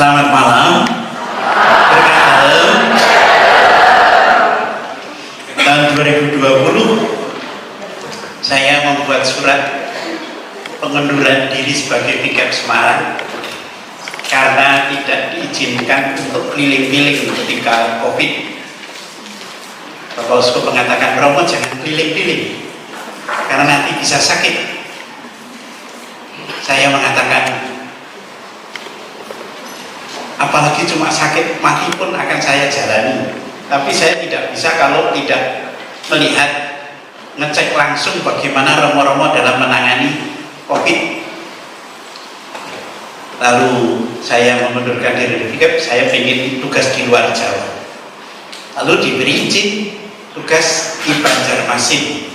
Selamat malam. Berkat tahun 2020 saya membuat surat pengunduran diri sebagai Pikep Semarang karena tidak diizinkan untuk keliling-keliling ketika COVID. Bapak Uskup mengatakan, Romo jangan keliling-keliling karena nanti bisa sakit. Saya mengatakan, apalagi cuma sakit, mati pun akan saya jalani. Tapi saya tidak bisa kalau tidak melihat, ngecek langsung bagaimana romo-romo dalam menangani COVID. Lalu saya mengundurkan diri dari Pikep, saya ingin tugas di luar Jawa. Lalu diberi izin tugas di Banjarmasin.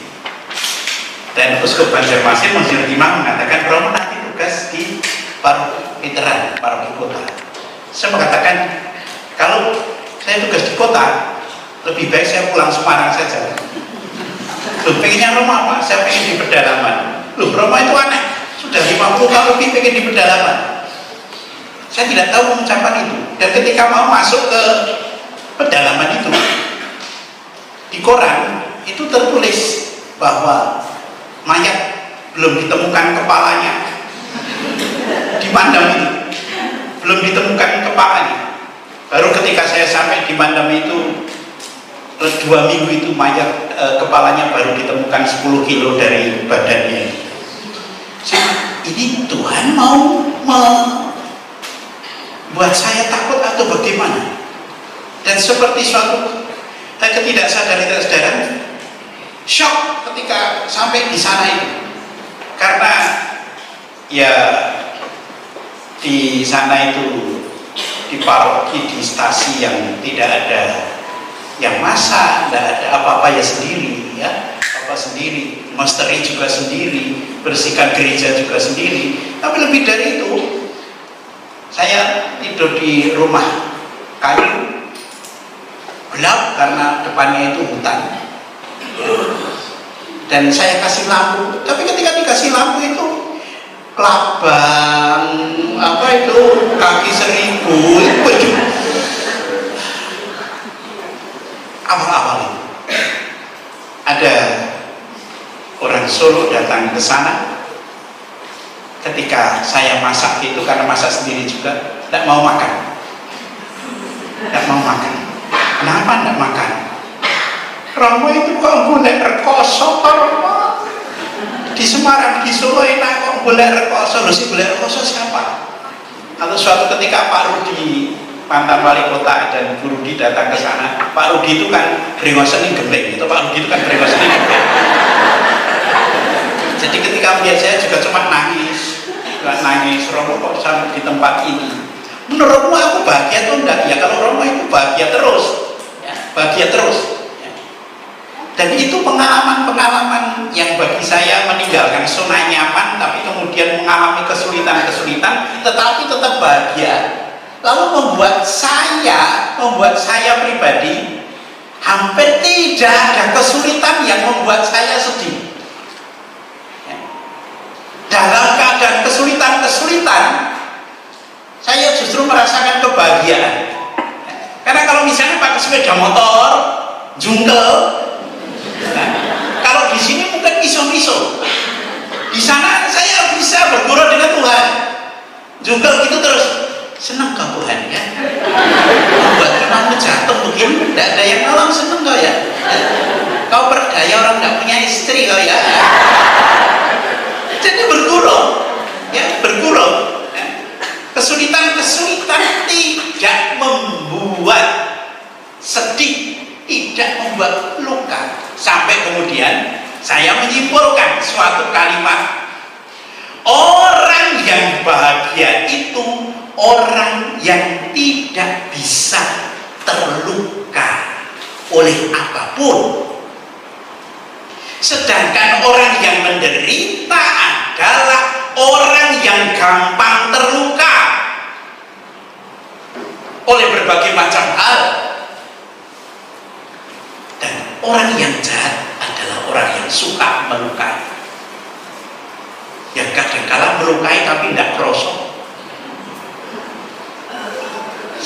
Dan Uskup Banjarmasin Monsignor Imam mengatakan, Romo nanti tugas di Paroki Veteran, Paroki Kota. Saya mengatakan, kalau saya tugas di kota, lebih baik saya pulang Semarang saja. Loh, pengennya Romo apa? Saya pengen di pedalaman. Loh, Romo itu aneh, sudah 50 tahun lebih pengen di pedalaman. Saya tidak tahu mengucapkan itu. Dan ketika mau masuk ke pedalaman itu, di koran itu tertulis bahwa mayat belum ditemukan kepalanya di Mandam itu, belum ditemukan kepalanya. Baru ketika saya sampai di Mandam itu 2 minggu itu mayat kepalanya baru ditemukan 10 kilo dari badannya. Ini Tuhan mau membuat saya takut atau bagaimana? Dan seperti suatu ketidaksadari saudara, shock ketika sampai di sana itu, karena ya di sana itu di paroki, di stasi yang tidak ada yang masak, tidak ada apa-apa ya sendiri, ya apa sendiri, masteri juga sendiri, bersihkan gereja juga sendiri. Tapi lebih dari itu, saya tidur di rumah kayu gelap karena depannya itu hutan. Dan saya kasih lampu, tapi ketika dikasih lampu itu kelabang, apa itu kaki 1000 itu awal-awal itu ada orang Solo datang ke sana. Ketika saya masak itu, karena masak sendiri juga, tidak mau makan. Kenapa tidak makan? Romo itu kok golek rekoso, Romo di Semarang, di Solo enak kok golek rekoso. Loh, si golek rekoso siapa? Atau suatu ketika Pak Rudi, mantan wali kota, dan Bu Rudi datang ke sana. Pak Rudi itu kan beringosen gembeng, Pak Rudi itu kan beringosen gembeng. Jadi ketika melihat saya juga cuma nangis, Romo kok sampai di tempat ini. Menurutmu aku bahagia atau enggak? Ya kalau Romo itu bahagia terus, ya, bahagia terus. Ya. Dan itu pengalaman-pengalaman yang bagi saya meninggalkan zona nyaman, tapi kemudian mengalami kesulitan-kesulitan, tetapi tetap bahagia. Lalu membuat saya pribadi hampir tidak ada kesulitan yang membuat saya sedih. Ya. Dalam keadaan kesulitan, saya justru merasakan kebahagiaan. Karena kalau misalnya pakai sepeda motor, jungkel, nah, kalau di sini mungkin miso-miso. Di sana saya bisa bergurau dengan Tuhan. Jungkel gitu terus, senang kau Tuhan ya. Membuat kamu jatuh begini, tidak ada yang nolong, senang kau ya. Kau berdaya, orang tidak punya istri kau ya. Jadi bergurau, ya bergurau. Kesulitan-kesulitan tidak membuat sedih, tidak membuat luka. Sampai kemudian saya menyimpulkan suatu kalimat, orang yang bahagia itu orang yang tidak bisa terluka oleh apapun. Sedangkan orang yang menderita adalah orang yang gampang terluka oleh berbagai macam hal. Dan orang yang jahat adalah orang yang suka melukai, yang kadang-kala melukai tapi tidak kerosok.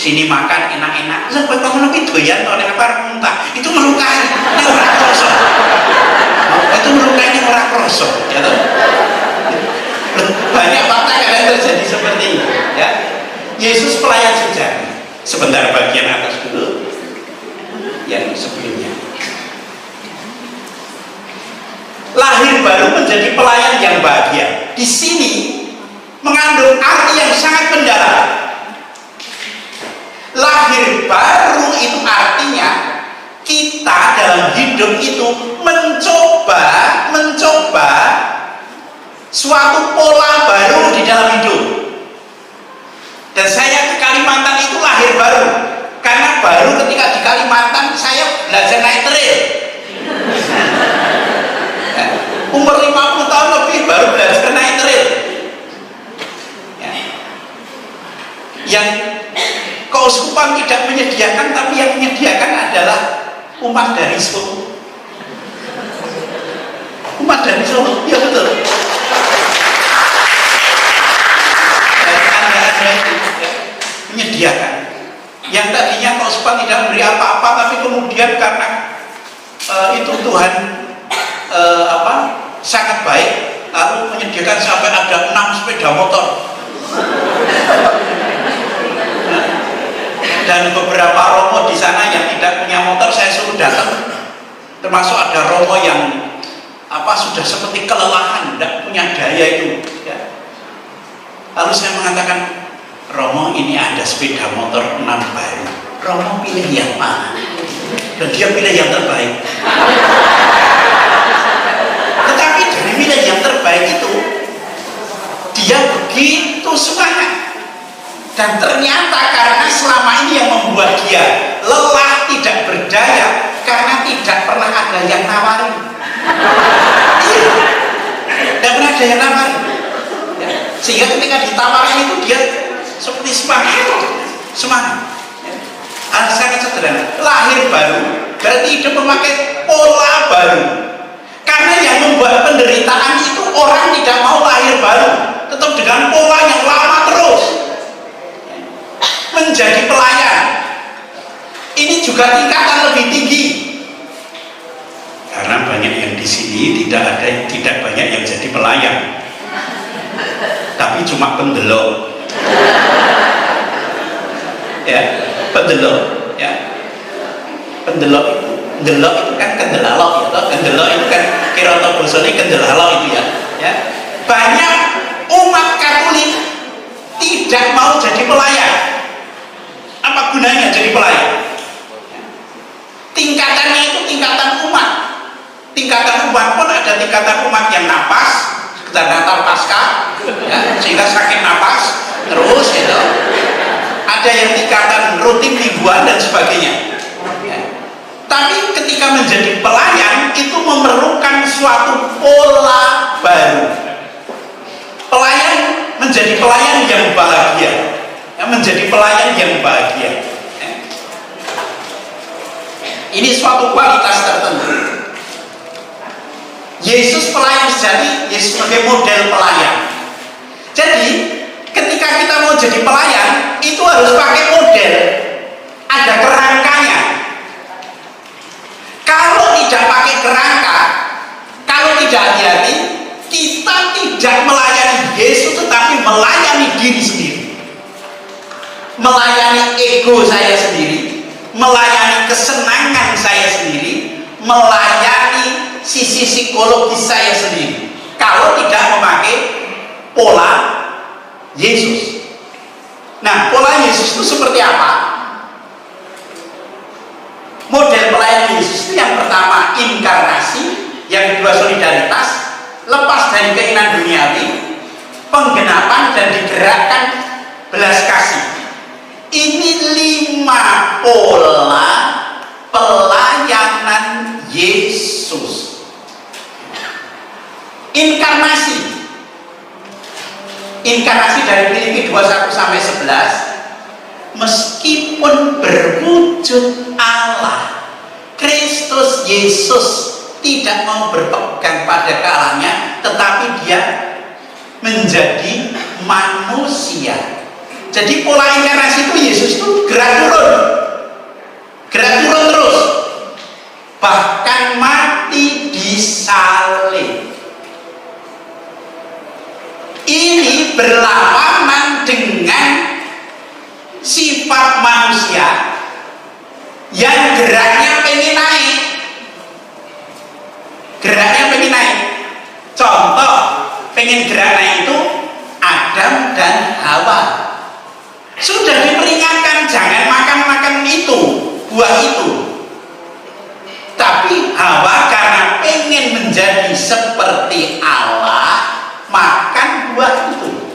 sini makan enak-enak. Lah kowe ngono ki doyan to nek arep muntah. Itu melukai, nek ora krasa. Itu melukai nek ora krasa, ya toh. Banyak fakta yang terjadi seperti ini, ya. Yesus pelayan sejati. Sebentar bagian atas dulu. Yang sebelumnya. Lahir baru menjadi pelayan yang bahagia. Di sini mengandung arti yang sangat mendalam. Lahir baru itu artinya kita dalam hidup itu mencoba suatu pola baru di dalam hidup. Dan saya ke Kalimantan itu lahir baru, karena baru ketika di Kalimantan saya belajar naik trail. Umur 50 tahun lebih baru belajar naik trail. Yang keuskupan tidak menyediakan, tapi yang menyediakan adalah umat dari Solo. Umat dari Solo, ya betul. Anda itu ya, menyediakan. Yang tadinya keuskupan tidak memberi apa-apa, tapi kemudian karena itu Tuhan sangat baik, lalu menyediakan sampai ada 6 sepeda motor. Dan beberapa romo di sana yang tidak punya motor saya suruh datang, termasuk ada romo yang sudah seperti kelelahan, tidak punya daya itu, ya. Lalu saya mengatakan, romo ini ada sepeda motor 6 baru, romo pilih yang mana? Dan dia pilih yang terbaik. Tetapi dari milih yang terbaik itu dia begitu semangat. Dan ternyata karena selama ini yang membuat dia lelah, tidak berdaya, karena tidak pernah ada yang nawarin. Iya, tidak pernah ada yang nawarin. Ya. Sehingga ketika ditawarin itu dia seperti semangat. Ya. Sangat sederhana. Lahir baru berarti hidup memakai pola baru. Karena yang membuat penderitaan itu orang tidak mau lahir baru, tetap dengan pola yang lama terus. Menjadi pelayan ini juga tingkatan lebih tinggi, karena banyak yang di sini tidak banyak yang jadi pelayan, tapi cuma pendelok. Ya, pendelok, ya. Pendelok itu kan kendelalok, ya. Kendelok itu kan kira-kira bosone kendelalok itu, ya. Ya. Banyak umat Katolik tidak mau jadi pelayan. Apa gunanya jadi pelayan? Tingkatannya itu tingkatan umat. Tingkatan umat pun ada tingkatan umat yang napas, sekedar Natal Paskah, ya, sehingga sakit napas terus, gitu. Ada yang tingkatan rutin mingguan dan sebagainya. Ya. Tapi ketika menjadi pelayan itu memerlukan suatu pola baru. Pelayan menjadi pelayan yang bahagia. Menjadi pelayan yang bahagia. Ini suatu kualitas tertentu. Yesus pelayan sejati, Yesus sebagai model pelayan. Jadi ketika kita mau jadi pelayan itu harus pakai model, ada kerangkanya. Kalau tidak pakai kerangka, kalau tidak hati-hati, kita tidak melayani Yesus tetapi melayani diri sendiri. Melayani ego saya sendiri, melayani kesenangan saya sendiri, melayani sisi psikologis saya sendiri. Kalau tidak memakai pola Yesus. Nah, pola Yesus itu seperti apa? Model pelayanan Yesus itu yang pertama inkarnasi, yang kedua solidaritas, lepas dari keinginan duniawi, penggenapan dan digerakkan belas kasih. Ini 5 pola pelayanan Yesus. Inkarnasi dari Filipi 21-11, meskipun berwujud Allah, Kristus Yesus tidak mau berpegang pada kealahannya, tetapi dia menjadi manusia. Jadi pola inkarnasi itu Yesus itu gerak turun terus, bahkan mati di salib. Ini berlawanan dengan sifat manusia yang geraknya pengen naik. Contoh pengen gerak naik itu Adam dan Hawa. Sudah diperingatkan jangan makan itu, buah itu. Tapi Hawa karena pengen menjadi seperti Allah, makan buah itu.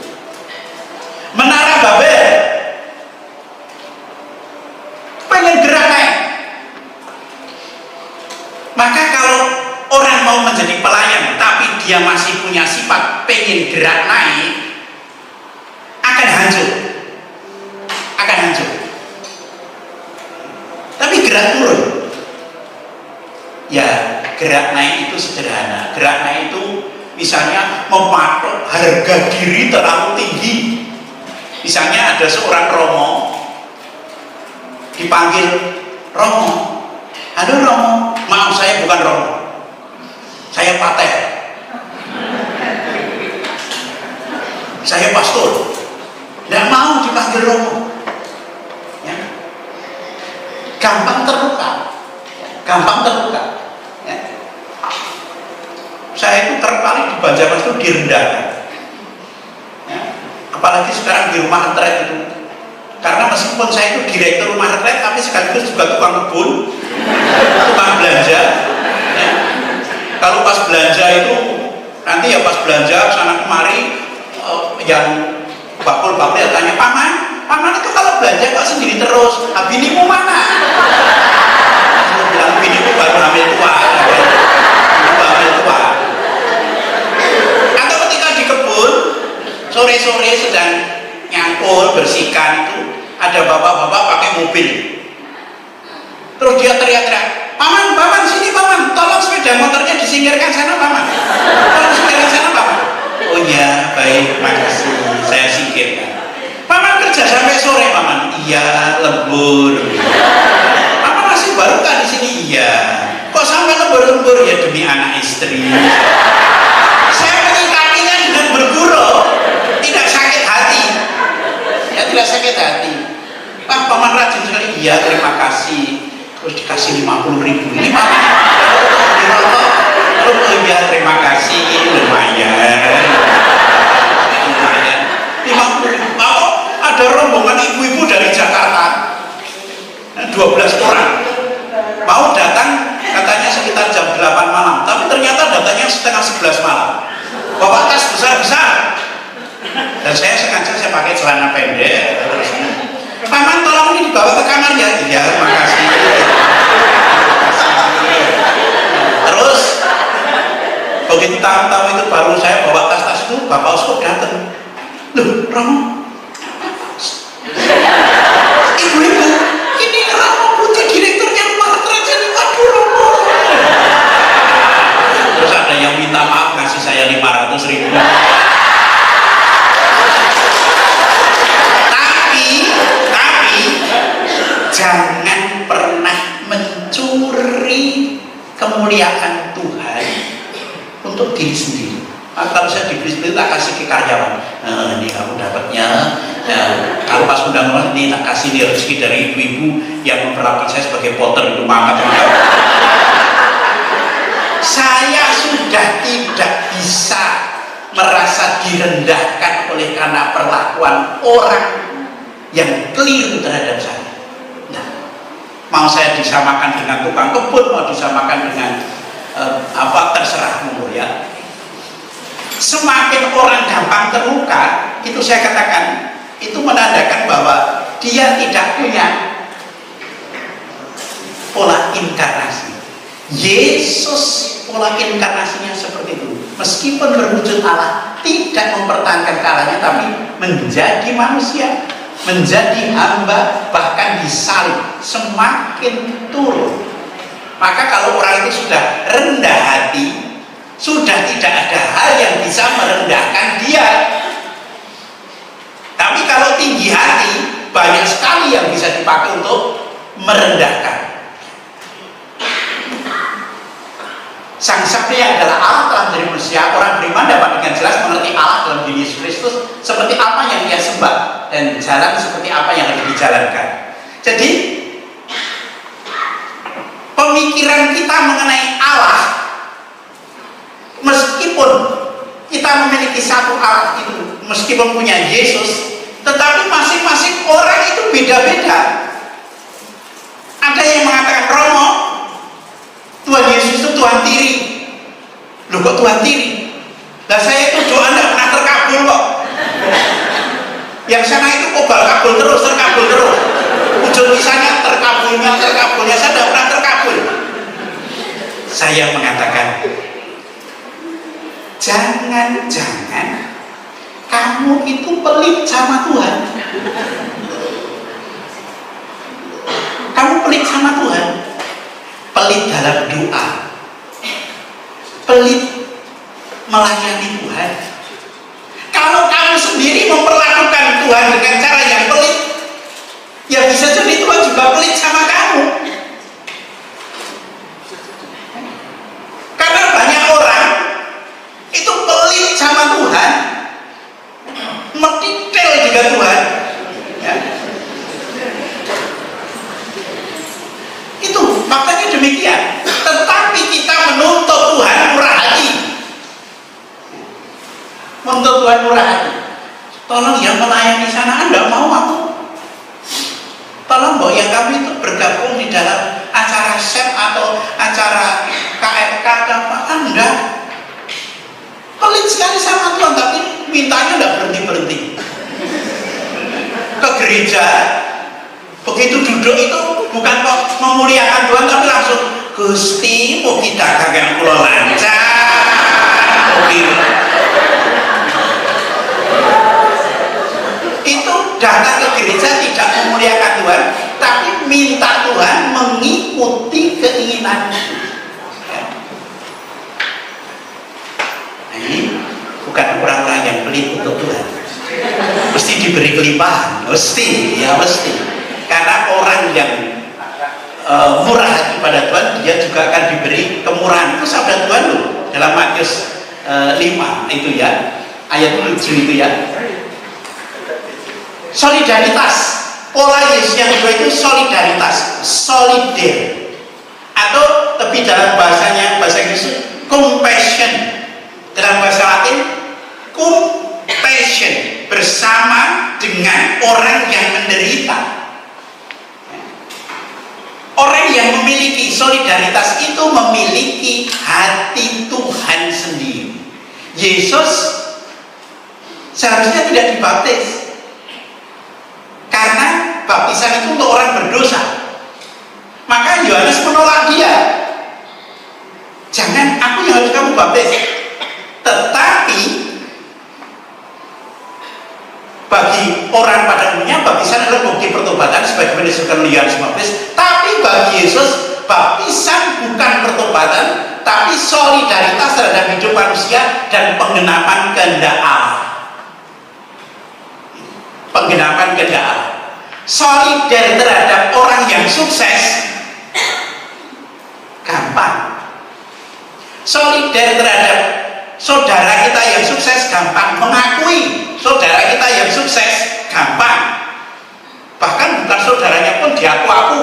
Menara Babel pengen gerak naik. Maka kalau orang mau menjadi pelayan tapi dia masih punya sifat pengen gerak naik, akan hancur. Tapi gerak turun, ya gerak naik itu sederhana. Gerak naik itu misalnya mematok harga diri terlalu tinggi. Misalnya ada seorang Romo dipanggil Romo, halo Romo, maaf saya bukan Romo, saya pater, saya pastor, tidak mau dipanggil Romo. Ya. Gampang terluka. Ya. Saya itu kerap kali di Banjarmasin itu direndahkan. Ya. Apalagi sekarang di rumah retret itu. Karena meskipun saya itu direktur rumah retret, tapi sekaligus juga tukang kebun, tukang belanja. Ya. Kalau pas belanja itu, nanti ya pas belanja sana kemari, yang bakul-bakul ya tanya, Paman itu kalau belanja kok sendiri terus? Nah, binimu mana? Aku bilang binimu baru hamil tua. Atau ketika di kebun sore-sore sedang nyangkul bersihkan itu ada bapak-bapak pakai mobil. Terus dia teriak-teriak, Paman, sini Paman, tolong sepeda motornya disingkirkan sana Paman. Tolong singkirkan sana Paman. Oh iya, baik, makasih, saya singkirkan. Paman kerja sampai sore Paman. Iya, lembur. Paman masih baru kan di sini? Iya. Kok sampai lembur-lembur? Ya demi anak istri. Saya menyikapinya dengan bergurau, tidak sakit hati. Ya tidak sakit hati. Pak, Paman rajin sekali. Iya, terima kasih. Terus dikasih 50.000. Ini Paman. Oh iya, terima kasih. Lumayan. 50.000. Ada rombongan ibu-ibu dari Jakarta, 12 orang mau datang katanya sekitar jam 8 malam, tapi ternyata datangnya setengah 11 malam, bawa tas besar-besar, dan saya sengaja saya pakai celana pendek. Paman tolong ini dibawa ke kamar ya. Iya, makasih. Terus begitu tahu-tahu itu baru saya bawa tas-tas itu, Bapak Uskup datang. Loh, Romo, ibu-ibu, ini Romo Putih direkturnya rumah retret jadi waduh Romo. Terus ada yang minta maaf ngasih saya 500.000. Tapi jangan pernah mencuri kemuliaan Tuhan untuk diri sendiri. Kalau saya diberi seperti tak kasih ke karyawan, ini kamu dapatnya. Ya, kalau pas undang-undang ini tak kasih nih rezeki dari ibu-ibu yang memperlakukan saya sebagai potter itu mangkat. Saya sudah tidak bisa merasa direndahkan oleh karena perlakuan orang yang keliru terhadap saya. Nah, mau saya disamakan dengan tukang kebun, mau disamakan dengan terserah umur ya. Semakin orang gampang terluka, itu saya katakan, itu menandakan bahwa dia tidak punya pola inkarnasi. Yesus pola inkarnasinya seperti itu. Meskipun berwujud Allah, tidak mempertahankan kalahnya, tapi menjadi manusia, menjadi hamba, bahkan disalib, semakin turun. Maka kalau orang itu sudah rendah hati, sudah tidak ada hal yang bisa merendahkan dia. Tapi kalau kalau tinggi hati, banyak sekali yang bisa dipakai untuk merendahkan. Sang Satria adalah Allah telah menjadi manusia. Orang beriman dapat dengan jelas mengerti Allah dalam diri Yesus Kristus seperti apa yang dia sembah dan jalan seperti apa yang harus dijalankan. Jadi pemikiran kita mengenai Allah, meskipun kita memiliki satu Allah itu, meskipun punya Yesus, tetapi masing-masing orang itu beda-beda. Ada yang mengatakan, Romo, Tuhan Yesus itu Tuhan tiri. Loh kok Tuhan tiri? Lah saya itu doa tidak pernah terkabul kok. Yang sana itu kobal kabul terus, terkabul terus. Ujung kisahnya terkabulnya, saya tidak pernah terkabul. Saya mengatakan, jangan-jangan kamu itu pelit sama Tuhan. Kamu pelit sama Tuhan. Pelit dalam doa, pelit melayani Tuhan. Kalau kamu sendiri memperlakukan Tuhan dengan cara yang pelit, ya bisa jadi Tuhan juga pelit sama kamu. Karena banyak orang itu pelit sama Tuhan, mendetail dengan Tuhan, ya. Itu faktanya demikian. Tetapi kita menuntut Tuhan murah hati. Menuntut Tuhan murah hati. Tolong yang melayani sana Anda mau aku. Tolong mbok yang kami itu bergabung di dalam acara SEP atau acara KFK apa Anda. Pelit sekali sama Tuhan, tapi mintanya tidak berhenti-berhenti. Ke gereja, begitu duduk itu bukan kok memuliakan Tuhan, tapi langsung Gusti mugi dagangan kula lancar. Itu datang ke gereja tidak memuliakan Tuhan, tapi minta Tuhan mengikuti keinginannya. Ini bukan orang-orang yang pelit untuk Tuhan. Mesti diberi kelimpahan, mesti, ya mesti. Karena orang yang murah hati pada Tuhan, dia juga akan diberi kemurahan. Itu sabda Tuhan loh dalam Matius 5 itu ya, ayat 7 itu ya. Solidaritas, pola Yesus yang kedua itu solidaritas, solider, atau lebih dalam bahasanya, bahasa Inggris, compassion. Dalam bahasa Latin, compassion, bersama dengan orang yang menderita. Orang yang memiliki solidaritas itu memiliki hati Tuhan sendiri. Yesus seharusnya tidak dibaptis karena baptisan itu untuk orang berdosa. Maka Yohanes menolak dia. Jangan, aku yang harus kamu baptis. Tetapi bagi orang pada umumnya baptisan adalah bukti pertobatan sebagaimana disebutkan oleh Yohanes Pembaptis. Tapi bagi Yesus baptisan bukan pertobatan, tapi solidaritas terhadap hidup manusia dan penggenapan kehendak Allah. Penggenapan kehendak Allah. Solidar terhadap orang yang sukses gampang. Solidar terhadap saudara kita yang sukses gampang. Mengakui saudara kita yang sukses gampang. Bahkan bukan saudaranya pun diaku-aku.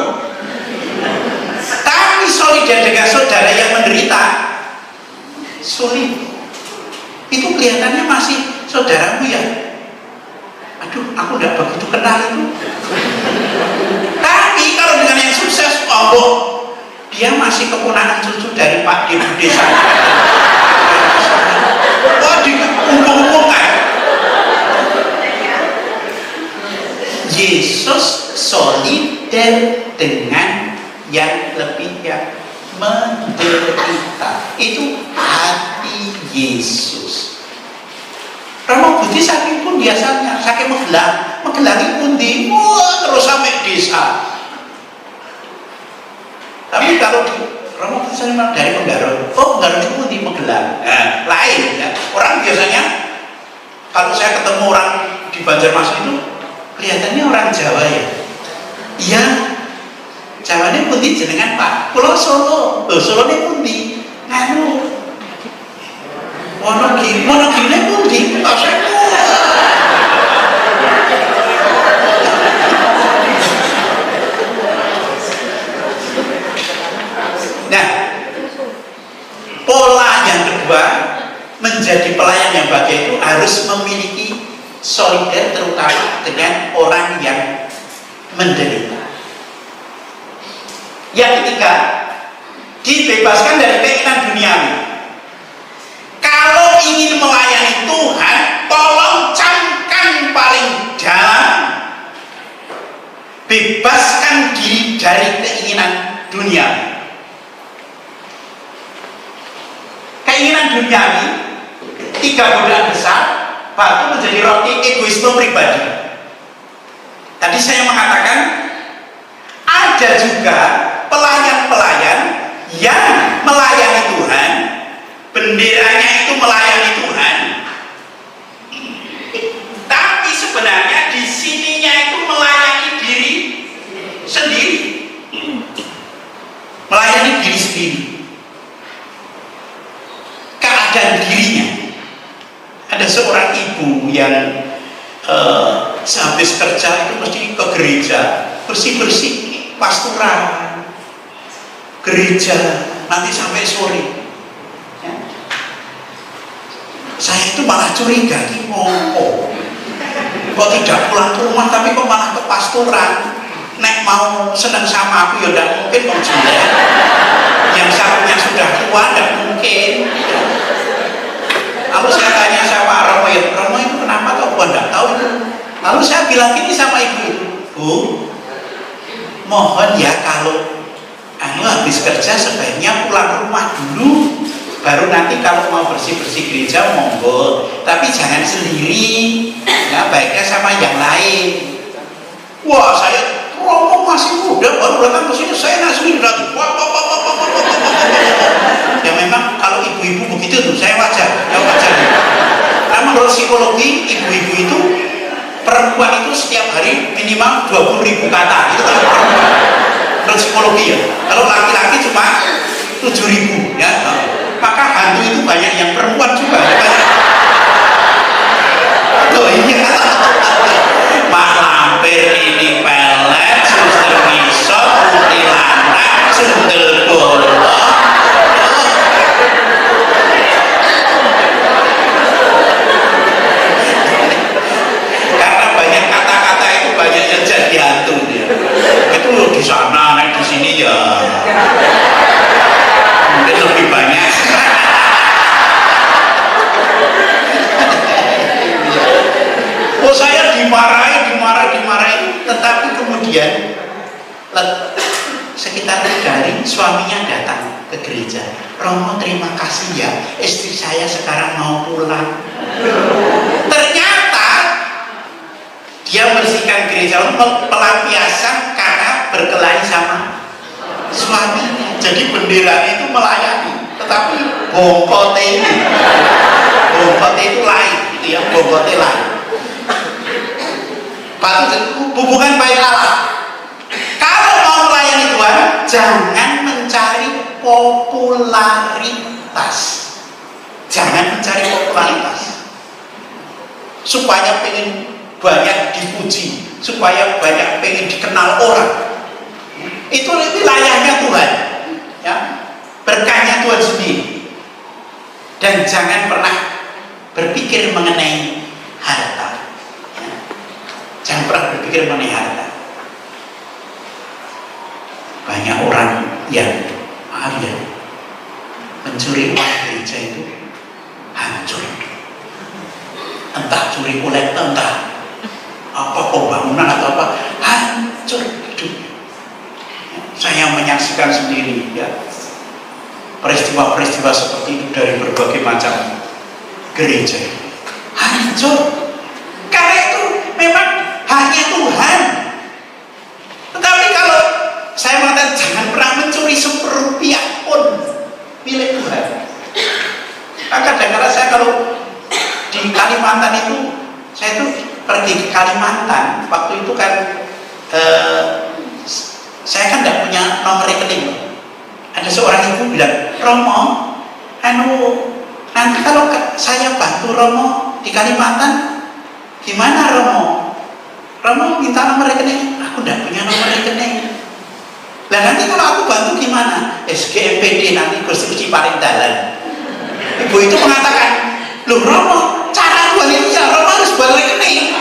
Tapi solidar dengan saudara yang menderita sulit. Itu kelihatannya masih saudaramu ya. Aduh, aku tidak begitu kenal itu. Tapi kalau dengan yang sukses, oh, dia masih keponakan cucu dari Pak Debu Desa. Oh, diumpung-umpungkan. Yesus solidar dengan yang lebih yang menderita. Itu hati Yesus. Romo Budi saking pun biasanya, saking menggelangi pundi, wah terus sampai desa. Tapi kalau di Romo Budi saya dari Penggaron, oh Penggaron itu pundi Magelang, nah, lain ya. Orang biasanya kalau saya ketemu orang di Banjarmasin itu kelihatannya orang Jawa ya. Iya, Jawa ini pundi jenengan Pak? Pulau Solo, Solo ini pundi? Nganu, Wonogiri ini pundi? Tak saya. Nah, pola yang kedua menjadi pelayan yang bahagia itu harus memiliki solidar terutama dengan orang yang menderita. Yang ketiga, dibebaskan dari keinginan duniawi. Kalau ingin melayani Tuhan, tolong camkan paling dalam, bebaskan diri dari keinginan duniawi. Keinginan duniawi, 3 godaan besar, batu menjadi roti egoisme pribadi. Tadi saya mengatakan ada juga pelayan-pelayan yang melayani Tuhan, benderanya itu melayani Tuhan, tapi sebenarnya di sininya itu melayani diri sendiri, melayani diri sendiri, keadaan dirinya. Ada seorang ibu yang sehabis kerja itu mesti ke gereja, bersih-bersih, pastoran, gereja, nanti sampai sore. Ya. Saya itu malah curiga, kok tidak pulang ke rumah tapi kok malah ke pastoran. Nek mau senang sama aku ya tidak mungkin Bang Junda. Yang satunya sudah tua tidak mungkin. Lalu saya tanya sama Romo, ya Romo itu kenapa kok tidak tahu itu? Lalu saya bilang gini sama ibu, Bu, mohon ya kalau habis kerja sebaiknya pulang rumah dulu, baru nanti kalau mau bersih-bersih gereja monggo, tapi jangan sendiri, ya baiknya sama yang lain. Wah, saya Romo masih muda baru datang ke sini, saya nggak sendiri lagi. Ya memang kalau ibu-ibu begitu tuh saya wajar, ya wajar. Karena menurut psikologi ibu-ibu itu, perempuan itu setiap hari minimal 20.000 kata, itu kalau perempuan. Menurut psikologi ya. Kalau laki-laki cuma 7.000 ya. Maka hantu itu banyak yang perempuan juga. Oh iya. Mak lampir ini pelet, suster miso, putih lanang, sundel bolong. Karena banyak kata-kata itu banyak yang jadi hantu dia. Itu di sana, naik di sini ya. Mungkin lebih banyak. Oh saya dimarahi, tetapi kemudian sekitar 3 hari suaminya datang ke gereja. Romo terima kasih ya, istri saya sekarang mau pulang. Ternyata dia bersihkan gereja, pelampiasan karena berkelahi sama suaminya. Jadi bendera itu melayani, tetapi bongkote itu lain, itu yang bongkote lain. Hubungan baik Allah. Kalau mau melayani Tuhan, jangan mencari popularitas. Jangan mencari popularitas. Supaya pengen banyak dipuji, supaya banyak pengen dikenal orang. Itu wilayahnya Tuhan. Ya. Berkahnya Tuhan sendiri. Dan jangan pernah berpikir mengenai harta. Jangan pernah berpikir mengenai harta. Banyak orang yang maaf ya, mencuri uang gereja itu hancur. Entah curi kolektor, entah apa pembangunan atau apa, hancur hidupnya. Saya menyaksikan sendiri ya peristiwa-peristiwa seperti itu dari berbagai macam gereja. Hancur. Karena itu memang hanya Tuhan. Tetapi kalau saya mengatakan jangan pernah mencuri seperupiah pun milik Tuhan. Kadang-kadang saya kalau di Kalimantan itu, saya itu pergi ke Kalimantan waktu seorang ibu bilang, Romo, nanti kalau saya bantu Romo di Kalimantan, gimana Romo? Romo minta nomor rekening, aku tidak punya nomor rekening. Lah nanti kalau aku bantu gimana? SGMPD nanti konstruksi paling dalam. Ibu itu mengatakan, loh Romo, cara jual itu ya Romo harus jual rekening.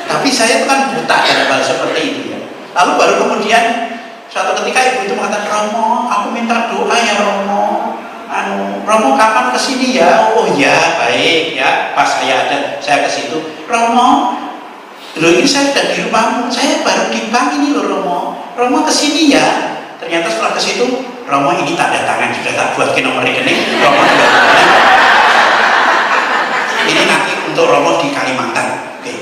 Tapi saya itu kan buta dalam hal seperti itu ya. Lalu baru kemudian suatu ketika ibu itu mengatakan, Romo, aku minta doa ya Romo. Romo kapan kesini ya? Oh ya baik ya. Pas saya ke situ. Romo, loh ini saya sudah di rumahmu. Saya baru di bank ini loh Romo. Romo kesini ya. Ternyata setelah ke situ, Romo ini tanda tangan sudah tak buat ke nomor rekening. Romo sudah ini nanti untuk Romo di Kalimantan. Oke.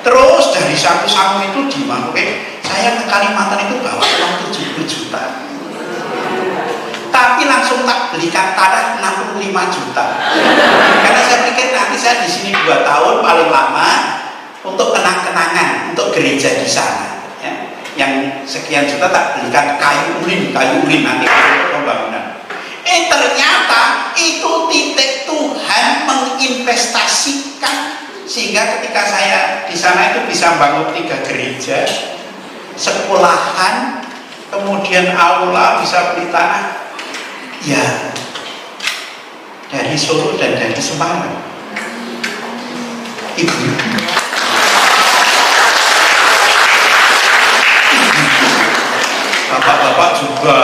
Terus dari saku-saku itu di mana? Oke, saya ke Kalimantan itu bawa uang 70 juta. Tapi langsung tak belikan tanah 65 juta. Karena saya pikir nanti saya di sini 2 tahun paling lama untuk kenang-kenangan untuk gereja di sana. Ya. Yang sekian juta tak belikan kayu ulin nanti untuk pembangunan. Ternyata itu titik Tuhan menginvestasikan sehingga ketika saya di sana itu bisa bangun 3 gereja, sekolahan, kemudian aula, bisa beli tanah. Ya, dari Solo dan dari Semarang. Ibu. Bapak-bapak juga.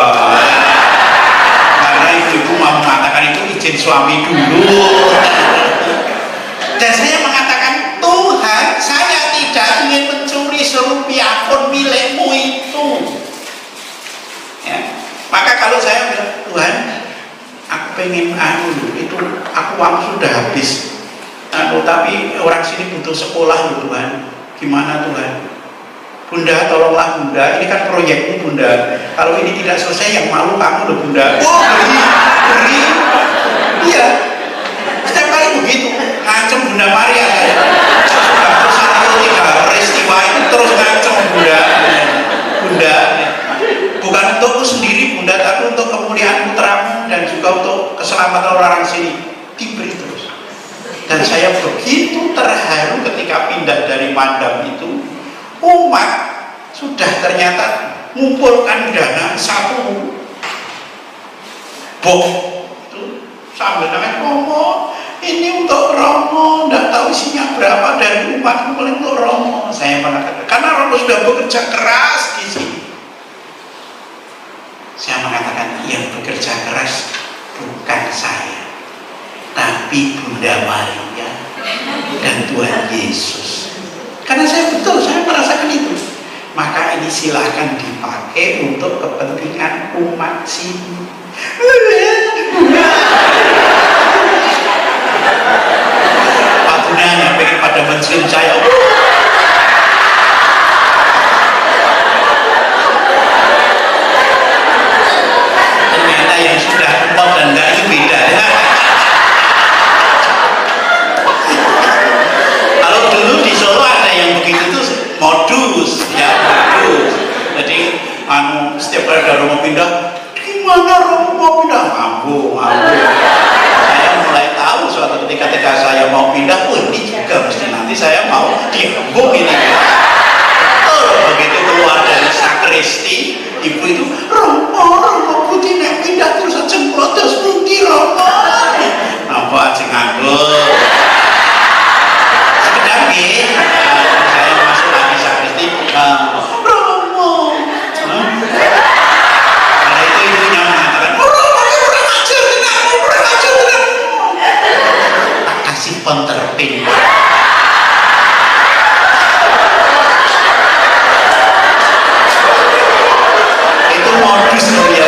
Karena ibu mau mengatakan itu izin suami dulu. Dan saya mengatakan, Tuhan, saya tidak ingin mencuri serupiah pun milikmu itu. Ya. Maka kalau saya bilang, Tuhan, aku pengen itu, aku uang sudah habis. Tapi orang sini butuh sekolah loh Tuhan. Gimana Tuhan? Bunda, tolonglah Bunda, ini kan proyekmu Bunda. Kalau ini tidak selesai, yang malu kamu loh Bunda. Oh, beri. Iya. Setiap kali begitu, ngancem Bunda Maria saya. Terus 1-3 peristiwa itu terus ngancem Bunda. Bunda, bukan untukku sendiri Bunda, tapi untuk kemuliaan putramu dan juga untuk keselamatan orang sini. Diberi terus. Dan saya begitu terharu ketika pindah dari Mandam itu, umat sudah ternyata mengumpulkan dana 1 box itu sambil nangis, Romo, ini untuk Romo, tidak tahu isinya berapa dari umat, paling untuk Romo. Saya mengatakan, karena Romo sudah bekerja keras di sini. Saya mengatakan, yang bekerja keras bukan saya, tapi Bunda Maria dan Tuhan Yesus. Karena saya merasakan itu. Maka ini silahkan dipakai untuk kepentingan umat sini. Pak Gunanya pengen pada mencium saya. Ternyata yang sudah empot dan enggak itu beda. Kalau dulu di Solo ada yang begitu tuh modus. Jadi setiap kali ada Romo pindah, gimana Romo mau pindah? Mampu. Saya mulai tahu suatu ketika saya mau pindah, ini juga mesti nanti saya mau diembuk ini. Begitu keluar dari sakristi, ibu itu, Romo putih nek pindah terus jemplot terus mungkin Romo. Apa aja nganggur. Sekedar saya masuk lagi sakristi, Romo. Karena itu ibunya mengatakan, Romo kurang ajar tenang. Tak kasih penterpin. Itu modus ya.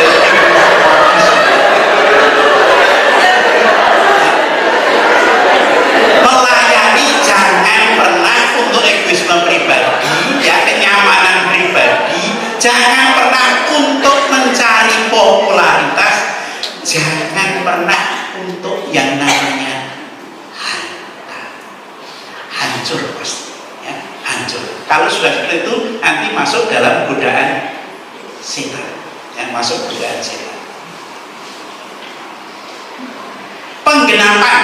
Melayani jangan pernah untuk egoisme pribadi, ya, kenyamanan pribadi. Jangan pernah untuk mencari popularitas. Jangan pernah untuk yang namanya harta. Hancur pasti, ya, hancur. Kalau sudah seperti itu nanti masuk dalam godaan setan, yang masuk godaan setan. Penggenapan.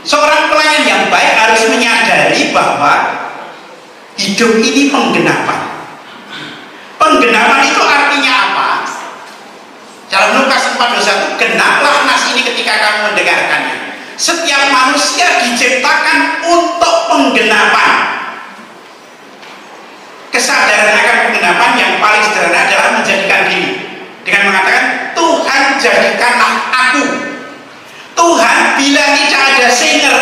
Seorang pelayan yang baik harus menyadari bahwa hidup ini penggenapan. Penggenapan itu artinya apa? Dalam Lukas 4:21, genaplah nas ini ketika kamu mendengarkannya. Setiap manusia diciptakan untuk penggenapan. Kesadaran akan penggenapan yang paling sederhana adalah menjadikan diri dengan mengatakan, Tuhan jadikanlah aku. Tuhan, bila tidak ada singer,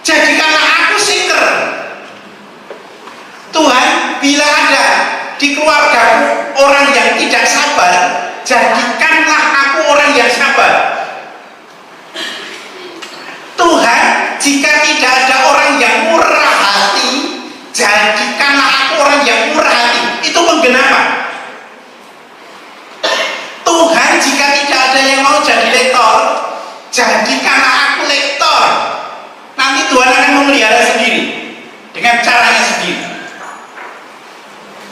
jadikanlah aku singer. Tuhan, bila ada di keluargaku orang yang tidak sabar, jadikanlah aku orang yang sabar. Tuhan, jika tidak ada orang yang murah hati, jadikanlah aku orang yang murah hati. Itu penggenapan. Tuhan, jika tidak ada yang mau jadi lektor, jadikanlah aku lektor. Nanti Tuhan akan memelihara sendiri dengan caranya sendiri.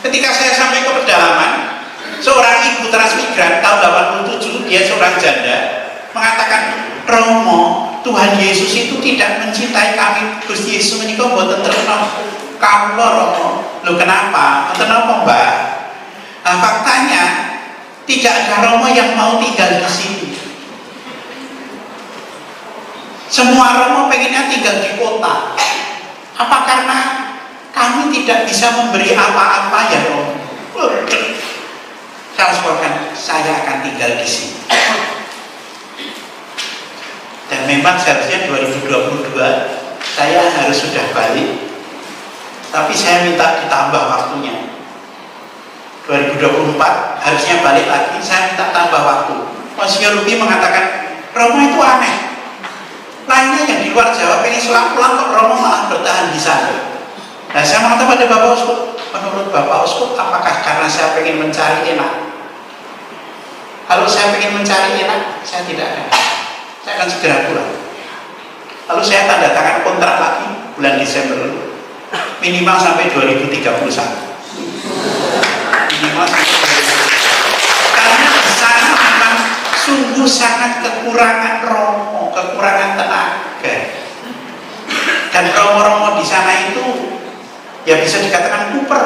Ketika saya sampai ke pedalaman, seorang ibu transmigran tahun 87, dia seorang janda, mengatakan, Romo, Tuhan Yesus itu tidak mencintai kami. Gusti Yesus menikah buatan terkenal kamu Romo. Loh kenapa? Kenapa Mbak? Nah, faktanya tidak ada Romo yang mau tinggal di sini. Semua Romo pengennya tinggal di kota. Apa karena kami tidak bisa memberi apa-apa ya Romo? Saya akan tinggal di sini. Dan memang seharusnya 2022 saya harus sudah balik, tapi saya minta ditambah waktunya. 2024 harusnya balik lagi, saya minta tambah waktu. Monsinyur Ruby mengatakan, Romo itu aneh. Lainnya yang di luar Jawa pengen selang pulang, kok Romo malah bertahan di sana. Nah, saya mengatakan pada Bapak Uskup, menurut Bapak Uskup, apakah karena saya pengen mencari enak? Kalau saya pengen mencari enak, saya tidak akan. Saya akan segera pulang. Lalu saya tanda tangan kontrak lagi bulan Desember, minimal sampai 2031. Minimal sampai 2031. Karena di sana memang sungguh sangat kekurangan Romo, kekurangan tenaga. Dan Romo-Romo di sana itu ya bisa dikatakan kuper,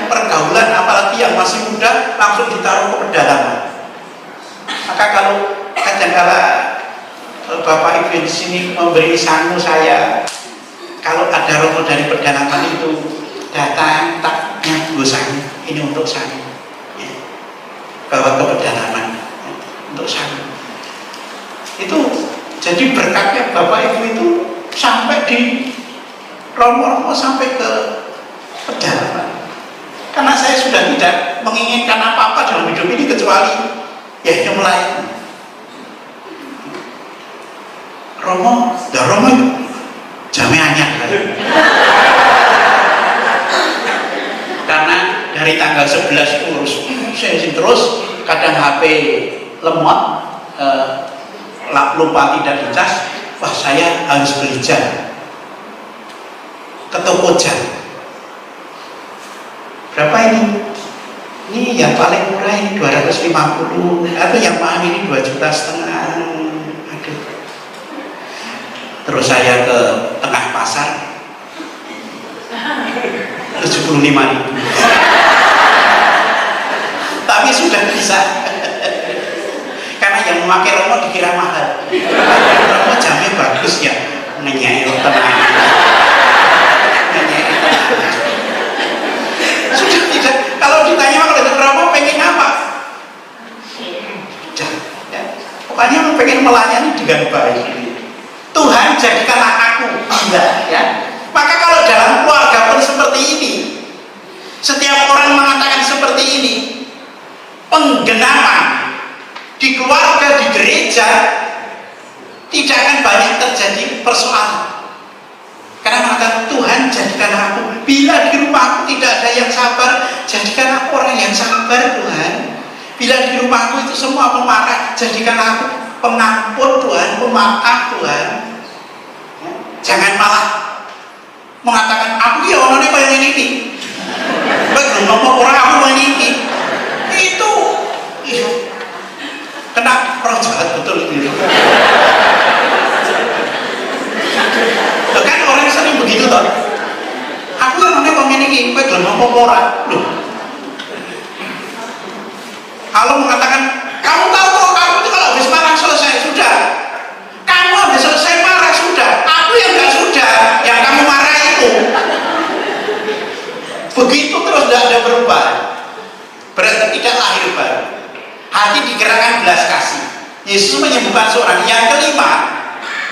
pergaulan, apalagi yang masih muda langsung ditaruh ke pedalaman. Maka kalau kadang-kala Bapak Ibu di sini memberi sangu saya, kalau ada Romo dari pedalaman itu datang, tak nyanggu sangu, ini untuk sangu, ya. Bawa ke pedalaman, ya, untuk sangu. Itu jadi berkatnya Bapak Ibu itu sampai di Romo-Romo sampai ke pedalaman. Karena saya sudah tidak menginginkan apa-apa dalam hidup ini kecuali yaitu melayani. Romo, dah Romo jamiannya. Karena dari tanggal 11 saya terus kadang HP lemot, lupa tidak dicas, wah saya harus beli jam ke toko jam. Berapa ini? Ini yang paling murah ini 250, atau yang mahal ini 2,5 juta. Aduh. Terus saya ke tengah pasar, 75.000. Tapi sudah bisa. Karena yang memakai Romo dikira mahal. Romo jamnya bagus ya, ngenyai tenang. Sudah tidak. Kalau ditanya kalau Romo pengen apa? Ya. Pokoknya pengen melayani dengan baik. Tuhan jadikanlah aku. Enggak, ya. Maka kalau dalam keluarga pun seperti ini, setiap orang mengatakan seperti ini, penggenapan di keluarga, di gereja tidak akan banyak terjadi persoalan. Karena mengatakan Tuhan jadikanlah aku. Bila di rumahku tidak ada yang sabar, jadikan aku orang yang sabar Tuhan. Bila di rumahku itu semua pemarah, jadikanlah aku pengampun Tuhan, pemaaf Tuhan. Jangan malah mengatakan aku ya orangnya kayak ini. Belum ngomong orang aku kayak ini. Itu kena orang jahat betul gitu. Kan orang sering begitu toh. Aku yang orangnya kayak ini, belum ngomong orang. Loh. Kalau mengatakan kamu tahu kok kamu itu kalau habis marah selesai sudah. Kamu habis selesai marah sudah. Aku yang nggak sudah, yang kamu marah itu. Begitu terus tidak ada perubahan. Berarti tidak lahir baru. Hati digerakkan belas kasih. Yesus menyembuhkan seorang. Yang kelima,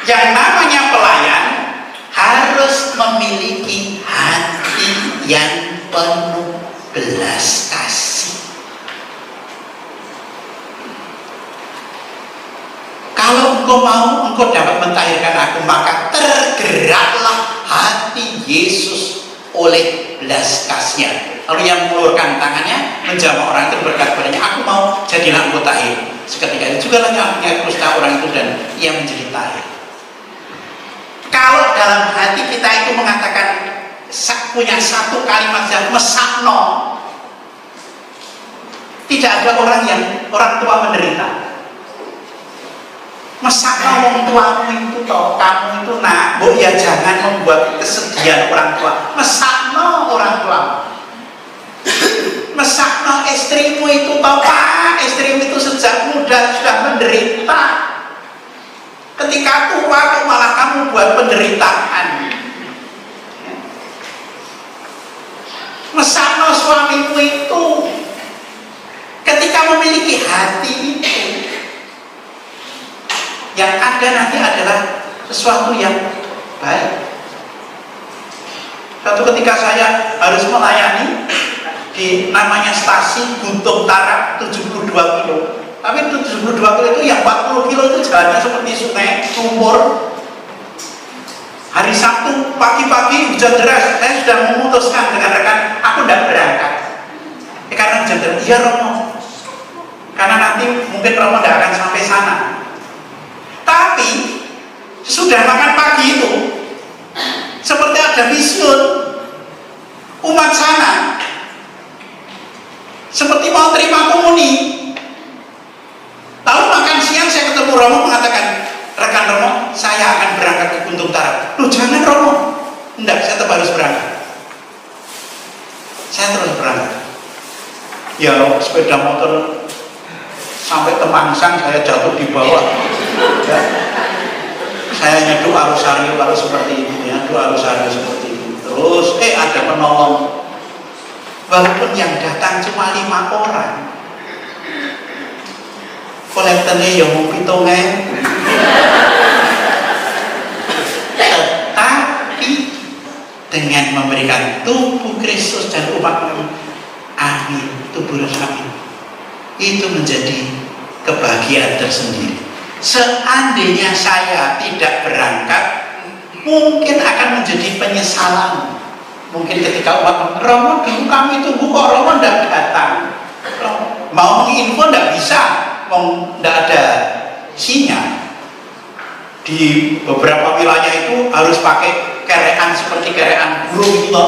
yang namanya pelayan harus memiliki hati yang penuh belas kasih. Kalau engkau mau, engkau dapat mentahirkan aku, maka tergeraklah hati Yesus oleh belas kasihnya. Lalu yang mengeluarkan tangannya menjamah orang itu berkata padanya, aku mau jadilah engkau tahir. Seketika itu juga langsung kusta orang itu dan ia menjadi tahir. Kalau dalam hati kita itu mengatakan punya satu kalimat yang mesakno, tidak ada orang tua menderita. Mesakno orang tuamu itu toh, kamu itu nak, bu ya jangan membuat kesedihan orang tua. Mesakno orang tua. Mesakno istrimu itu toh, pak, istrimu itu sejak muda sudah menderita. Ketika tua kok malah kamu buat penderitaan. Mesakno suamimu itu ketika memiliki hati itu, yang ada nanti adalah sesuatu yang baik. Suatu ketika saya harus melayani di namanya stasi Guntung Tarap 72 kilo. Tapi 72 kilo itu yang 40 kilo itu jalannya seperti sungai, lumpur. Hari Sabtu pagi-pagi hujan deras, saya sudah memutuskan dengan rekan, aku tidak berangkat. Karena hujan deras, iya Romo. Karena nanti mungkin Romo tidak akan sampai sana. Tapi sudah makan pagi itu seperti ada vision umat sana seperti mau terima komuni. Lalu makan siang saya ketemu Romo mengatakan, rekan Romo, saya akan berangkat ke Guntung Tarap. Loh jangan Romo, enggak, saya tetap harus berangkat. Saya terus berangkat. Ya sepeda motor sampai ke Mangsang saya jatuh di bawah. Ya. Saya nyeduh arus-arus kalau seperti itu ya, arus-arus seperti itu. Terus ada penolong. Walaupun yang datang cuma 5 orang. Kolektornya yang mau pitongan. Tetapi dengan memberikan tubuh Kristus dan umat amin, tubuh amin, itu menjadi kebahagiaan tersendiri. Seandainya saya tidak berangkat, mungkin akan menjadi penyesalan. Mungkin ketika umat Romo dulu kami tunggu kok Romo tidak datang, mau menginfo tidak bisa, tidak ada sinyal. Di beberapa wilayah itu harus pakai kerean seperti kerean burung itu,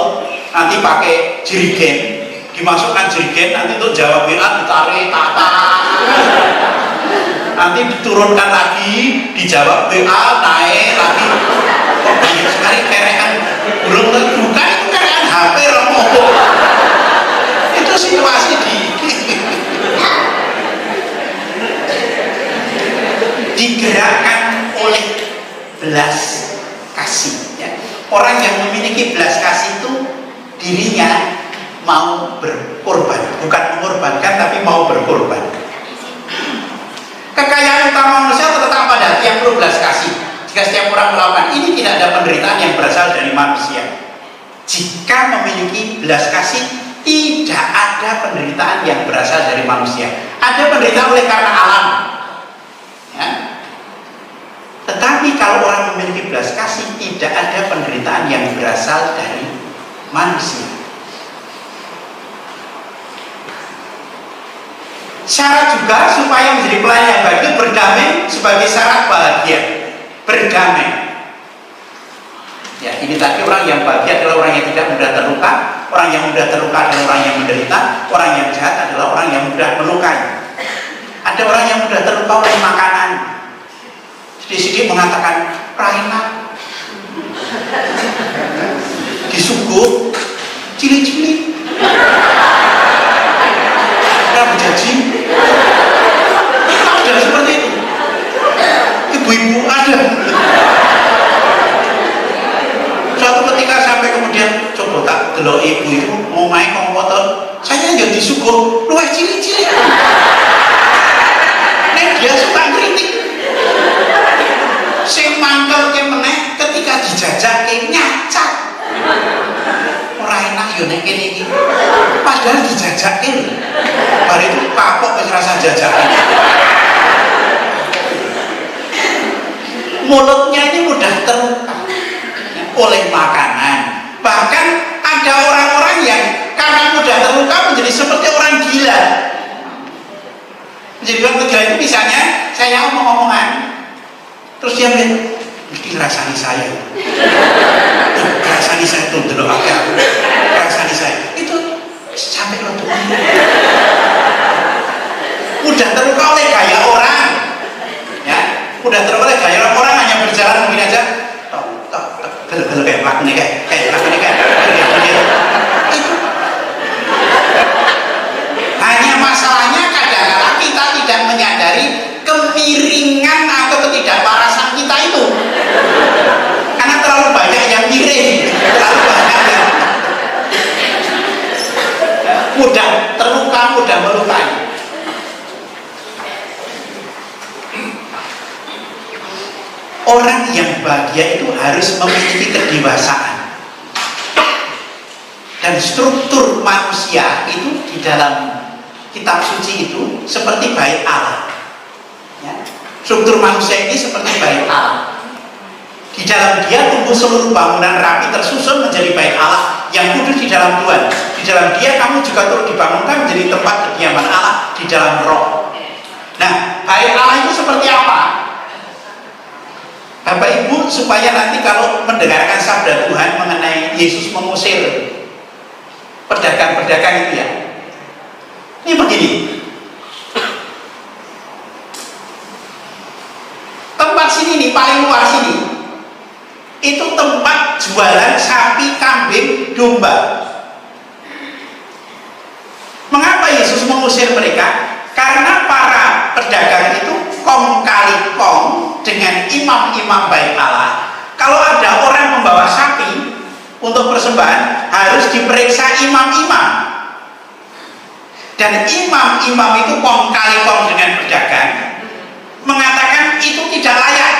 nanti pakai jerigen, dimasukkan jerigen, nanti untuk jawab WA ditarik tata. Nanti diturunkan lagi, dijawab WA, naik lagi. Kok banyak sekali kerean burung, bukan itu kerean HP Romo. Itu situasi digerakkan oleh belas kasih ya. Orang yang memiliki belas kasih itu dirinya mau berkorban, bukan mengorbankan tapi mau berkorban. Kekayaan utama manusia terletak pada hati yang penuh belas kasih. Jika setiap orang melakukan ini, tidak ada penderitaan yang berasal dari manusia. Jika memiliki belas kasih, tidak ada penderitaan yang berasal dari manusia. Ada penderitaan oleh karena alam ya. Tetapi kalau orang memiliki belas kasih, tidak ada penderitaan yang berasal dari manusia. Syarat juga supaya menjadi pelayan yang baik itu berdamai sebagai syarat bahagia. Berdamai. Ya, ini tadi orang yang bahagia adalah orang yang tidak mudah terluka, orang yang mudah terluka adalah orang yang menderita, orang yang jahat adalah orang yang mudah melukai. Ada orang yang mudah terluka oleh makanan. Sedikit mengatakan, enak, disuguh, cili-cili, rambut jajing, ada seperti itu. Ibu-ibu ada. Suatu ketika sampai kemudian coba tak delok ibu itu mau main kompoton, saya yang disuguh luwih cili-cili. Nek dia suka kritik. Sing mangkel ke meneh ketika dijajake nyacat. Ora enak yo nek kene iki. Padahal dijajake. Bar itu kapok wis rasa jajakan. Mulutnya ini mudah terluka oleh makanan. Bahkan ada orang-orang yang karena mudah terluka menjadi seperti orang gila. Menjadi orang gila itu misalnya saya omong-omongan, terus dia bilang, mesti rasani saya. Rasani saya tuh dulu agak. Rasani saya itu sampai rotok. Mudah terluka oleh gaya orang, ya. Mudah terluka oleh gaya orang hanya berjalan mungkin aja. Kalau kayak lakunya kayak lakunya kayak itu hanya masalahnya kadang-kadang kita tidak menyadari kemiringan atau ketidakparasan kita itu karena terlalu banyak yang miring, terlalu banyak yang mudah terluka, mudah melukai. Orang yang bahagia itu harus memiliki kedewasaan. Dan struktur manusia itu di dalam kitab suci itu seperti bait Allah. Ya. Struktur manusia ini seperti bait Allah. Di dalam dia tumbuh seluruh bangunan rapi tersusun menjadi bait Allah yang kudus di dalam Tuhan. Di dalam dia kamu juga turut dibangunkan menjadi tempat kediaman Allah di dalam roh. Nah, bait Allah itu seperti apa? Bapak Ibu, supaya nanti kalau mendengarkan sabda Tuhan mengenai Yesus mengusir pedagang-pedagang itu ya, ini begini, tempat sini nih, paling luar sini itu tempat jualan sapi, kambing, domba. Mengapa Yesus mengusir mereka? Karena para pedagang itu kong kali kong dengan imam-imam bait Allah. Kalau ada orang membawa sapi untuk persembahan harus diperiksa imam-imam. Dan imam-imam itu kong kali kong dengan pedagang mengatakan itu tidak layak.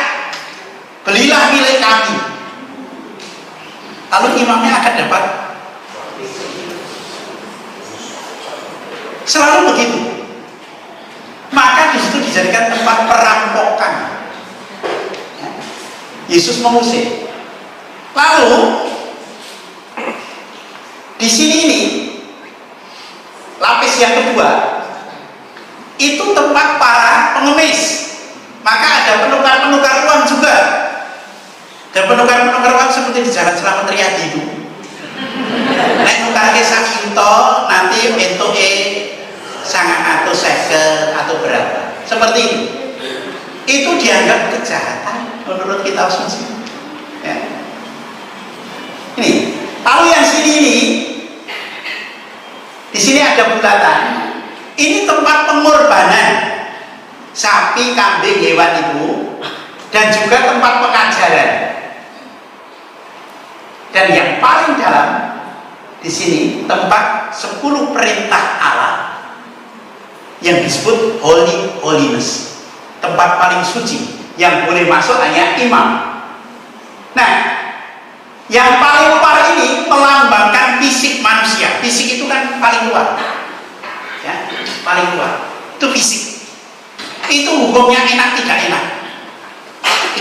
Belilah milik kami. Lalu imamnya akan dapat. Selalu begitu. Maka di situ dijadikan tempat perampokan. Yesus mengusir. Lalu di sini ini lapis yang kedua itu tempat para pengemis. Maka ada penukar-penukar uang juga. Dan penukar-penukar uang seperti di Jalan Selamat Riyadi itu. Nek nukarke sak into nanti entuke 950 atau berapa? Seperti itu. Itu dianggap kejahatan menurut kitab suci. Ya. Ini. Lalu yang sini ini, di sini ada bulatan. Ini tempat pengorbanan sapi, kambing, hewan itu, dan juga tempat pengajaran. Dan yang paling dalam di sini tempat 10 perintah Allah yang disebut holiness, tempat paling suci yang boleh masuk hanya imam. Nah, yang paling luar ini melambangkan fisik manusia. Fisik itu kan paling luar, ya, paling luar itu fisik. Itu hukumnya enak tidak enak,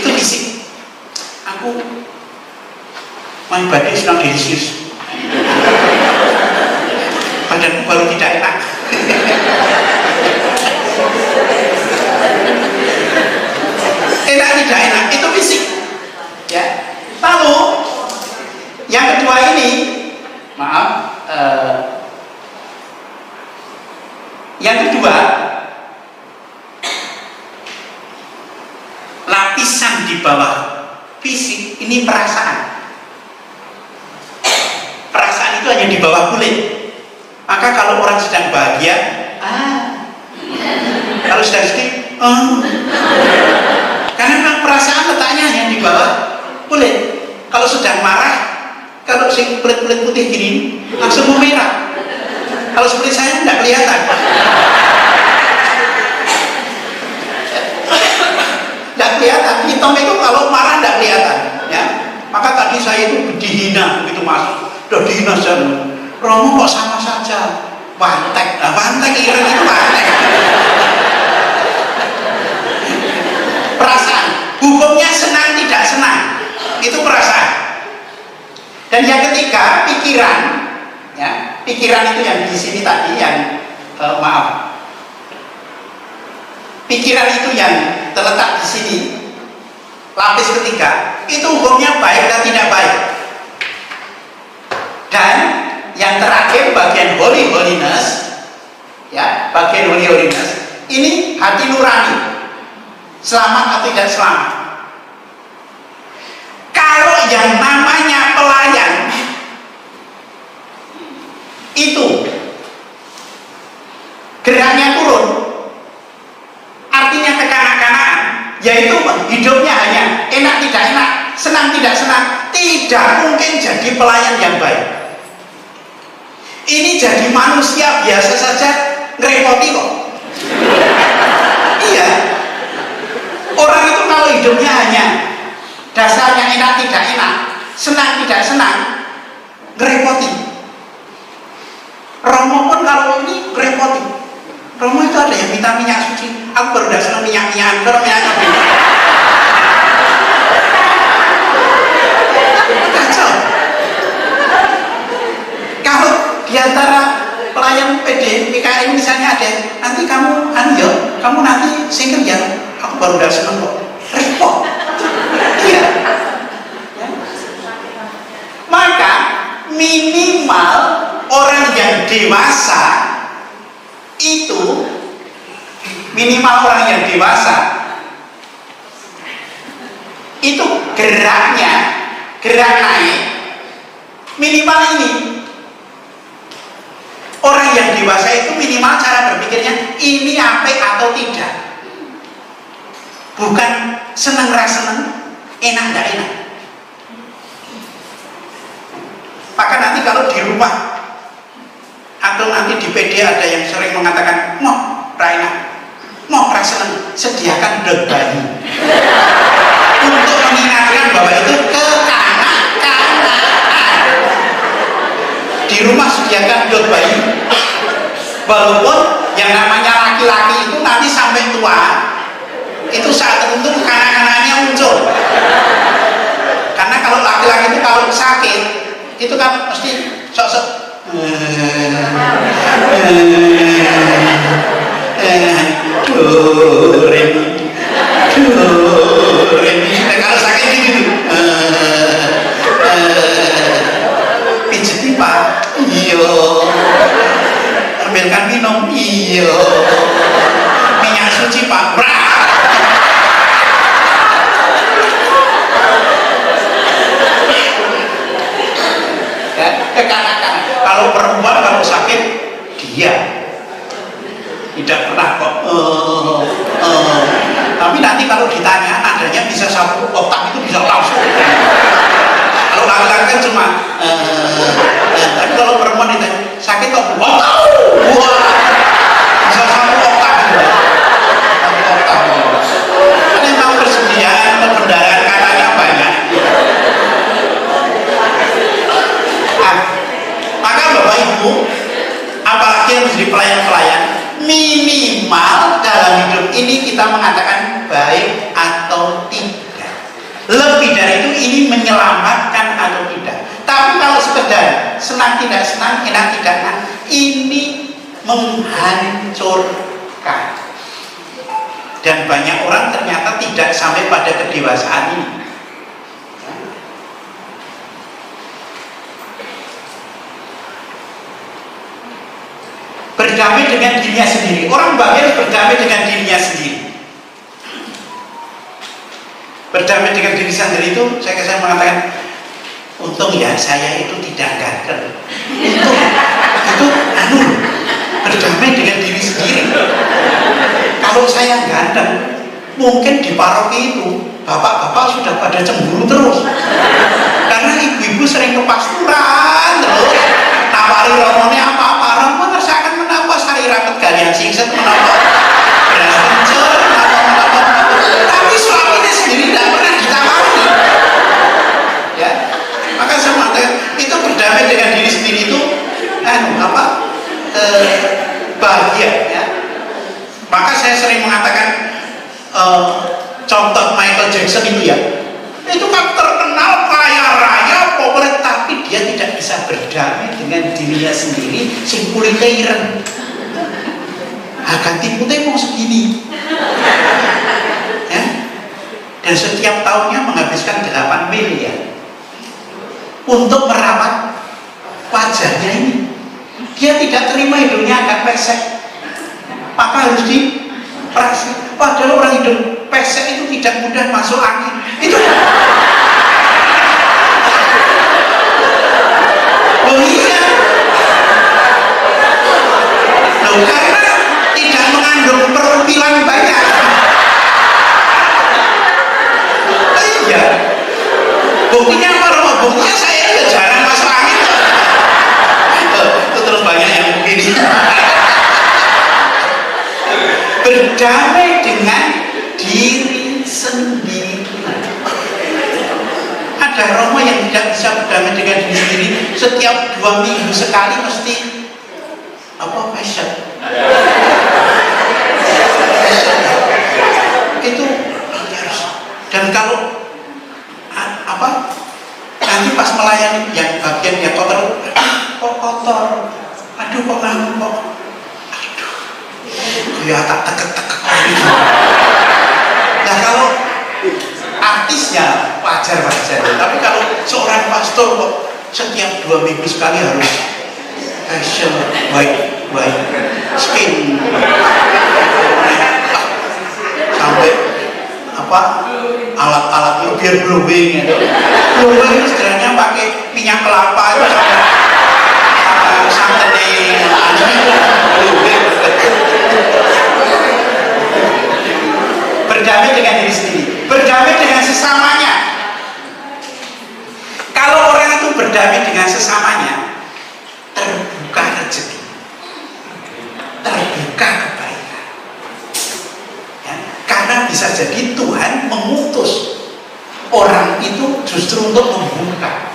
itu fisik. Aku main badai sedang delisius, badanku baru tidak enak. Enak tidak enak itu fisik, ya. Lalu perasaan di bawah fisik, ini perasaan. Perasaan itu hanya di bawah kulit. Maka kalau orang sedang bahagia, kalau sedang sedih, karena memang perasaan letaknya hanya di bawah kulit. Kalau sedang marah, kalau kulit-kulit putih gini langsung memerah. Kalau seperti saya tidak kelihatan. Tidak kelihatan. Hitam itu kalau marah tidak kelihatan. Ya. Maka tadi saya itu dihina begitu masuk. Udah dihina saja. Romo kok sama saja. Wantek. Nah, wantek kira itu wantek. Perasaan. Hukumnya senang tidak senang. Itu perasaan. Dan yang ketiga, pikiran. Ya, pikiran itu yang di sini tadi yang pikiran itu yang terletak di sini. Lapis ketiga, itu hukumnya baik dan tidak baik. Dan yang terakhir bagian holiness, ya, bagian holiness ini hati nurani. Selamat atau tidak selamat. Kalau yang namanya pelayan itu geraknya turun, artinya kekanak-kanakan, yaitu hidupnya hanya enak tidak enak, senang tidak senang, tidak mungkin jadi pelayan yang baik. Ini jadi manusia biasa saja ngerepoti kok. Iya, orang itu kalau hidupnya hanya dasarnya enak tidak enak, senang tidak senang, ngerepoti. Romo pun kalau ini ngerepoti. Romo itu ada yang minta minyak suci, aku baru dah senang minyak-minyakan, kalau minyak apa? Kacau. Kalau diantara pelayan PD PKI misalnya ada, nanti kamu kamu nanti single ya, aku baru dah senang kok. Repot. Iya. Maka minimal orang yang dewasa itu, minimal orang yang dewasa itu gerak naik minimal ini. Orang yang dewasa itu minimal cara berpikirnya ini apa atau tidak, bukan seneng seneng, enak gak enak. Maka nanti kalau di rumah atau nanti di PD ada yang sering mengatakan mau Raina, mau seneng, sediakan dot bayi untuk mengingatkan bahwa itu kekanak-kanakan. Di rumah sediakan dot bayi, walaupun yang namanya laki-laki itu nanti sampai tua itu saat tertentu kanak-kanaknya muncul. Karena kalau laki-laki itu kalau sakit itu kan mesti sok-sok kalau sakit gitu pijeti pak, iyo, ambilkan minum, iyo, minyak suci pak, kekanak-kanakan. Kalau perempuan kalau sakit dia tidak pernah kok tapi nanti kalau ditanya nadanya bisa satu oktav itu bisa langsung. Kalau laki-laki kan cuma tapi kalau perempuan ditanya sakit kok wah bisa satu oktav juga. Satu oktav karena memang persediaan pembendaharaan katanya banyak. Maka Bapak Ibu, apalagi yang menjadi pelayan-pelayan, minimal dalam hidup ini kita mengatakan baik atau tidak. Lebih dari itu ini menyelamatkan atau tidak. Tapi kalau sekedar senang tidak senang, enak tidak enak, ini menghancurkan. Dan banyak orang ternyata tidak sampai pada kedewasaan ini. Berdamai dengan dirinya sendiri. Orang bahagia berdamai dengan dirinya sendiri. Berdamai berdamai dengan diri sendiri itu saya mengatakan, untung ya saya itu tidak ganteng. Itu berdamai dengan diri sendiri. Kalau saya ganteng, mungkin di paroki itu bapak-bapak sudah pada cemburu terus, karena ibu-ibu sering ke pasturan terus nawari romone apa-apa, romo akan menapa sari raket galian singset, menapa beras kencur, menapa, tapi suaminya sendiri tidak pernah ditawari. Ya, maka saya mengatakan itu berdamai dengan diri sendiri itu bahagia ya. Maka saya sering mengatakan contoh Michael Jackson itu ya, itu kan terkenal kaya raya populer, tapi dia tidak bisa berdamai dengan dirinya sendiri sing kulite ireng. Ganti putih mau segini ya. Dan setiap tahunnya menghabiskan 8 miliar untuk merawat wajahnya ini. Dia tidak terima hidungnya agak pesek, maka harus dioperasi. Padahal orang hidung pesek itu tidak mudah masuk angin. Itu oh iya loh, karena tidak mengandung perutilan banyak. Iya, buktinya apa Romo? Buktinya saya juga jarang masuk angin. Itu terus banyak yang begini. Berdamai dengan diri sendiri. Ada Romo yang tidak bisa berdamai dengan diri sendiri, setiap 2 minggu sekali mesti fashion. Itu harus. Dan kalau nanti pas melayani yang bagian yang kotor, kok kotor, aduh kok nganggung kok, ya tak tekek-tekek. Nah kalau artisnya wajar-wajar, tapi kalau seorang pastor kok setiap 2 minggu sekali harus facial, white skin, sampai alat-alatnya biar glowing itu. Glowing itu sebenarnya pakai minyak kelapa itu sama santening, glowing. Berdamai dengan diri sendiri, berdamai dengan sesamanya. Kalau orang itu berdamai dengan sesamanya, terbuka rezeki, terbuka kebaikan ya, karena bisa jadi Tuhan mengutus orang itu justru untuk membuka.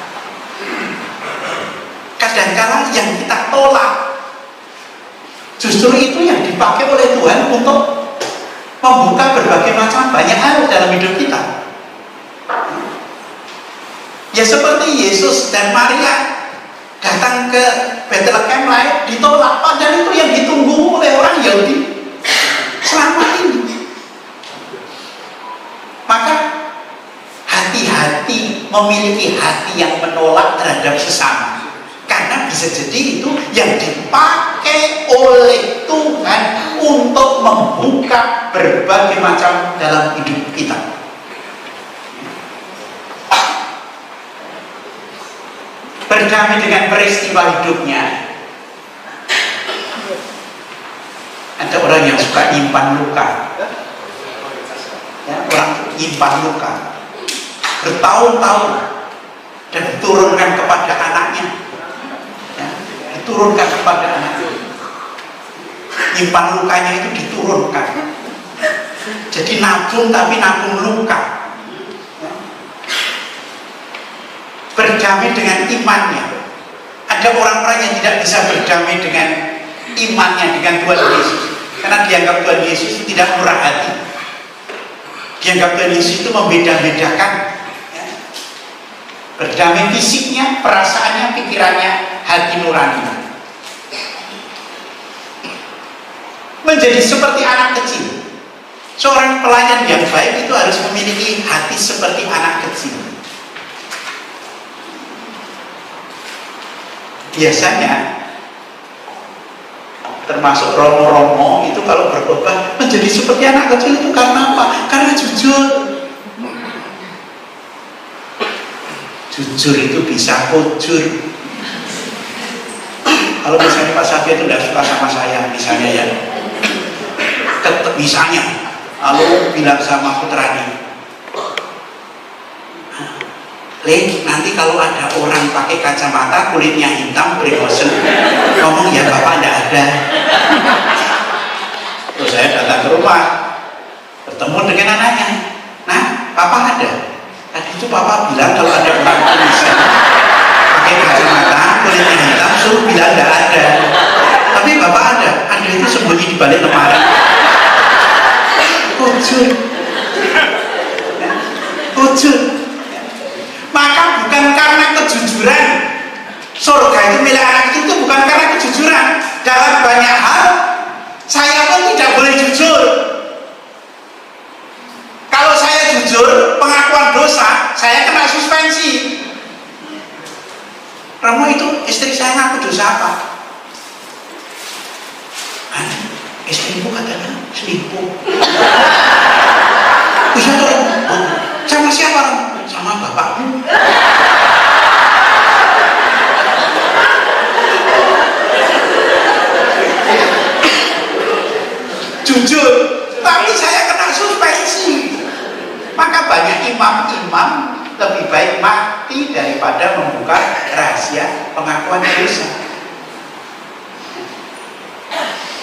Kadang-kadang yang kita tolak justru itu yang dipakai oleh Tuhan untuk membuka berbagai macam banyak hal dalam hidup kita. Ya seperti Yesus dan Maria datang ke Bethlehem lahir ditolak, padahal itu yang ditunggu oleh orang Yahudi selama ini. Maka hati-hati memiliki hati yang menolak terhadap sesama, karena bisa jadi itu yang dipakai oleh Tuhan untuk membuka berbagai macam dalam hidup kita. Berdamai dengan peristiwa hidupnya. Ada orang yang suka nyimpan luka ya, orang nyimpan luka bertahun-tahun dan diturunkan kepada anaknya ya, diturunkan kepada anaknya. Nyimpan lukanya itu diturunkan, jadi nabung tapi nabung luka. Berdamai dengan imannya. Ada orang-orang yang tidak bisa berdamai dengan imannya dengan Tuhan Yesus, karena dianggap Tuhan Yesus tidak murah hati, dianggap Tuhan Yesus itu membeda-bedakan ya. Berdamai fisiknya, perasaannya, pikirannya, hati nuraninya. Menjadi seperti anak kecil. Seorang pelayan yang baik itu harus memiliki hati seperti anak kecil. Biasanya termasuk romo-romo itu kalau berkhotbah menjadi seperti anak kecil itu karena apa? Karena jujur. Jujur itu bisa kujur. Kalau misalnya Pak Safi itu tidak suka sama saya, misalnya ya, misalnya, lalu bilang sama putranya, Leng, nanti kalau ada orang pakai kacamata kulitnya hitam bergosen, ngomong ya bapak tidak ada. Terus saya datang ke rumah, bertemu dengan anaknya. Nah, papa ada. Tadi itu papa bilang kalau ada orang tulisan pakai kacamata kulitnya hitam, suruh bilang tidak ada. Tapi bapak ada. Ada itu sembunyi di balik lemari. Kujur. Kujur. Maka bukan karena kejujuran surga itu milik anak itu bukan karena kejujuran. Dalam banyak hal saya pun tidak boleh jujur. Kalau saya jujur pengakuan dosa, saya kena suspensi. Romo itu istri saya ngaku dosa apa? Istrimu katanya selingkuh. Bisa tuh, sama siapa? Sama bapakmu. Jujur, tapi saya kena suspensi. Maka banyak imam-imam lebih baik mati daripada membuka rahasia pengakuan dosa.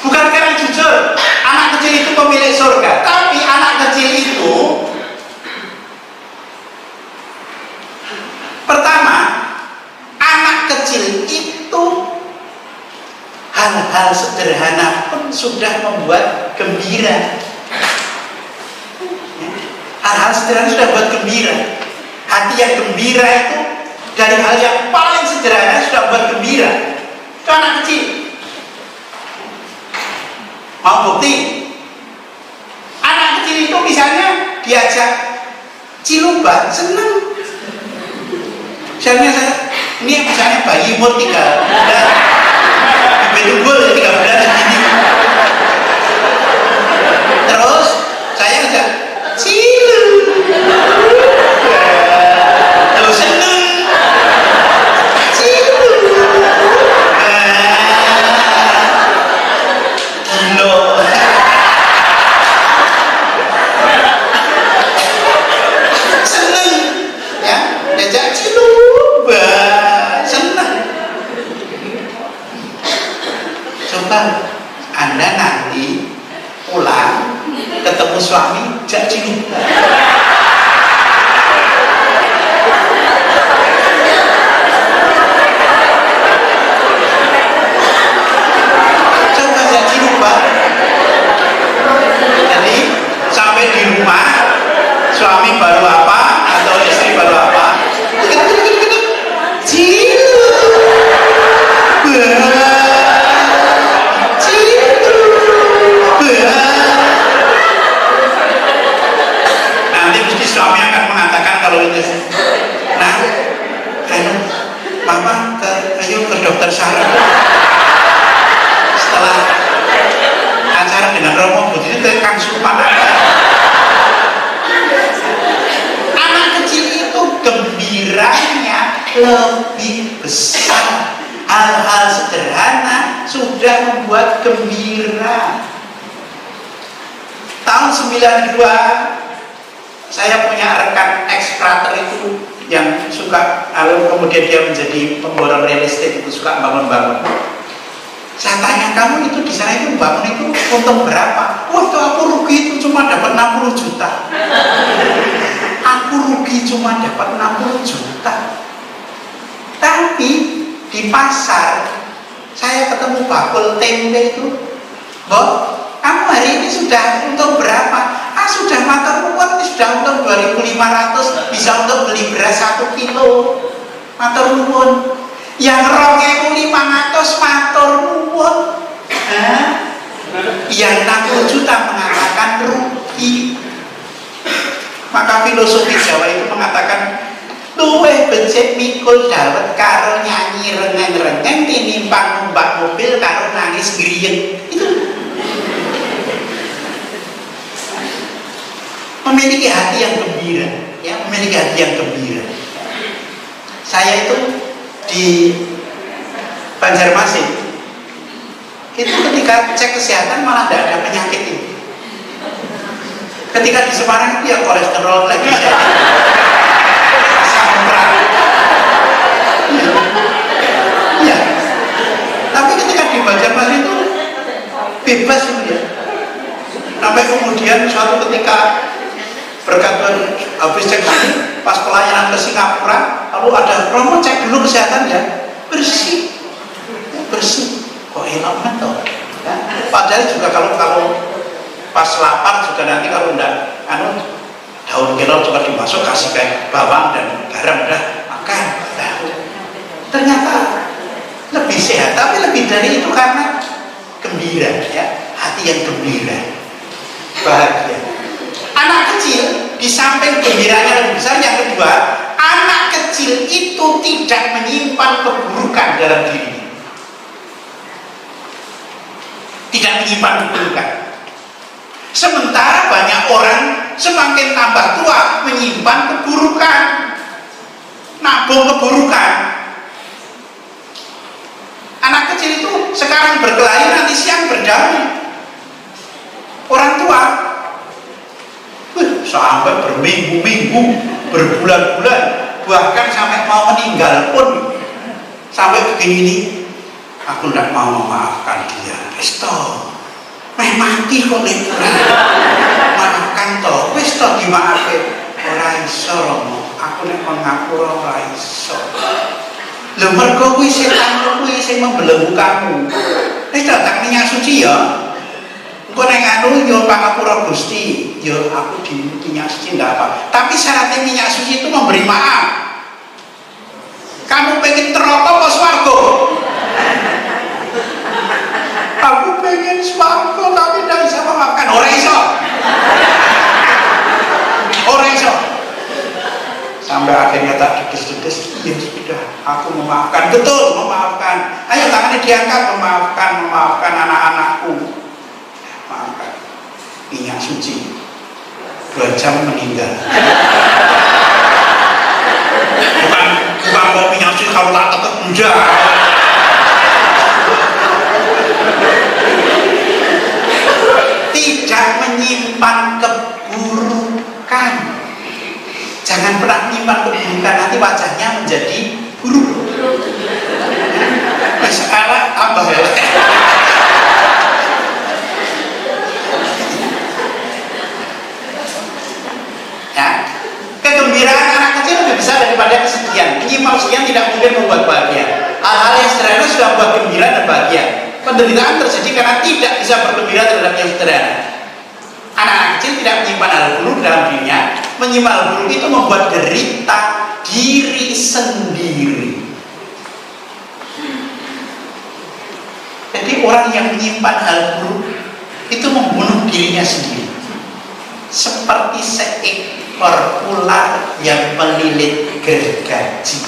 Bukan karena jujur anak kecil itu pemilik surga, tapi anak kecil itu pertama, anak kecil itu hal-hal sederhana pun sudah membuat gembira. Hal-hal sederhana sudah buat gembira. Hati yang gembira itu dari hal yang paling sederhana sudah buat gembira. Itu anak kecil. Mau bukti? Anak kecil itu misalnya diajak ciluba, seneng. Misalnya saya, ini misalnya bayi umur 3 bulan, di tunggul 3 bulan segini. Terus saya ajak cilu, terus seneng, cilu, gilo, seneng, ya, diajak cilu. Senang. Coba Anda nanti pulang ketemu suami jak cium. Coba jak cium, Pak. Jadi sampai di rumah suami baru apa atau istri baru apa? Nanti mesti suami akan mengatakan kalau itu, nah, ayo mama ke dokter saraf. Setelah acara dengan Romo Budi itu ke Kangsupan. Anak kecil itu gembiranya lebih besar. Hal-hal sederhana sudah membuat gembira. Tahun 92 saya punya rekan ex-frater itu yang suka, lalu kemudian dia menjadi pemborong real estate itu, suka bangun-bangun. Saya tanya, kamu itu di sana itu bangun itu untung berapa? Wah, itu aku rugi itu cuma dapat 60 juta. Aku rugi cuma dapat 60 juta. Tapi di pasar saya ketemu bakul tempe itu, Mbok, kamu hari ini sudah untung berapa? Sudah matur nuwun, sudah untung 2.500, bisa untuk beli beras 1 kilo. Matur nuwun. Yang 2.500 matur nuwun. Yang 60 juta mengatakan rugi. Maka filosofi Jawa itu mengatakan, luweh becik mikul dawet karo nyanyi rengeng-rengeng tinimbang numpak mobil karo nangis griyeng. Itu memiliki hati yang gembira, ya, memiliki hati yang gembira. Saya itu di Banjarmasin itu ketika cek kesehatan malah tidak ada penyakit ini. Ketika di Semarang itu ya kolesterol lagi asam urat. Ya. Tapi ketika di Banjarmasin itu bebas ya. Sampai kemudian suatu ketika berkat habis cek tadi pas pelayanan ke Singapura, lalu ada promo cek dulu kesehatan ya, bersih, kok enak banget ya. Padahal juga kalau pas lapar juga nanti kalau enggak daun kelor juga dimasuk, kasih kayak bawang dan garam, udah makan. Nah, ternyata lebih sehat, tapi lebih dari itu karena gembira ya, hati yang gembira, bahagia. Anak kecil di samping gembiranya lebih besar, yang kedua, anak kecil itu tidak menyimpan keburukan dalam dirinya. Tidak menyimpan keburukan. Sementara banyak orang semakin tambah tua menyimpan keburukan, nabung keburukan. Anak kecil itu sekarang berkelahi, nanti siang berdamai. Orang tua sampai berminggu-minggu, berbulan-bulan, bahkan sampai mau meninggal pun sampai begini, aku tidak mau memaafkan dia. Stop, mati kok nih, maafkan toh, wis toh dimaafin. Ora iso Romo, aku nek kon ngapura ora iso. Lho mergo kuwi setan kuwi sing membelenggu kamu. Wis datang minyak suci ya. Engko nek anu yo pangapura Gusti, yo aku di minyak suci ndak apa. Tapi syaratnya minyak suci itu memberi maaf. Kamu pengen neraka apa swarga? Aku pengen swarga tapi ndak bisa memaafkan. Ora iso. Sampai akhirnya tak dedes-dedes, ya sudah, aku memaafkan, betul memaafkan. Ayo tangannya diangkat, memaafkan anak-anakku. Maafkan. Minyak suci 2 jam meninggal. Bukan mau minyak suci kalau tak tetap enggak. Tidak menyimpan keburukan. Jangan pernah menyimpan keburukan, nanti wajahnya menjadi buruk. Sekarang tambah elek. Ya, kegembiraan anak kecil lebih besar daripada kesedihan. Menyimpan kesedihan tidak mungkin membuat bahagia. Hal-hal yang sederhana sudah membuat gembira dan bahagia. Penderitaan terjadi karena tidak bisa bergembira terhadap yang sederhana. Anak-anak kecil tidak menyimpan hal buruk dalam dirinya. Menyimpan hal buruk itu membuat derita diri sendiri. Jadi orang yang menyimpan hal buruk itu membunuh dirinya sendiri. Seperti seekor ular yang melilit gergaji.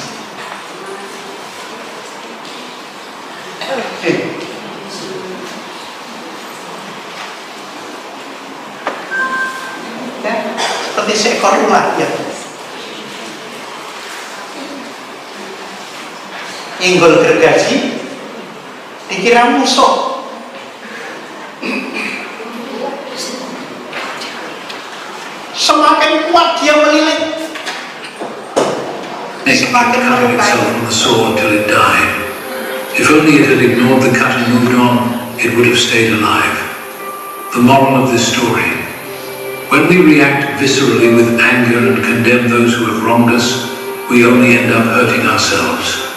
Seperti seekor ular ya. Inggol gergaji dikira musuh. Semakin kuat dia melilit, semakin melukai. The sword till it died. If only it had ignored the cut and moved on, it would have stayed alive. The moral of this story: when we react viscerally with anger and condemn those who have wronged us, we only end up hurting ourselves.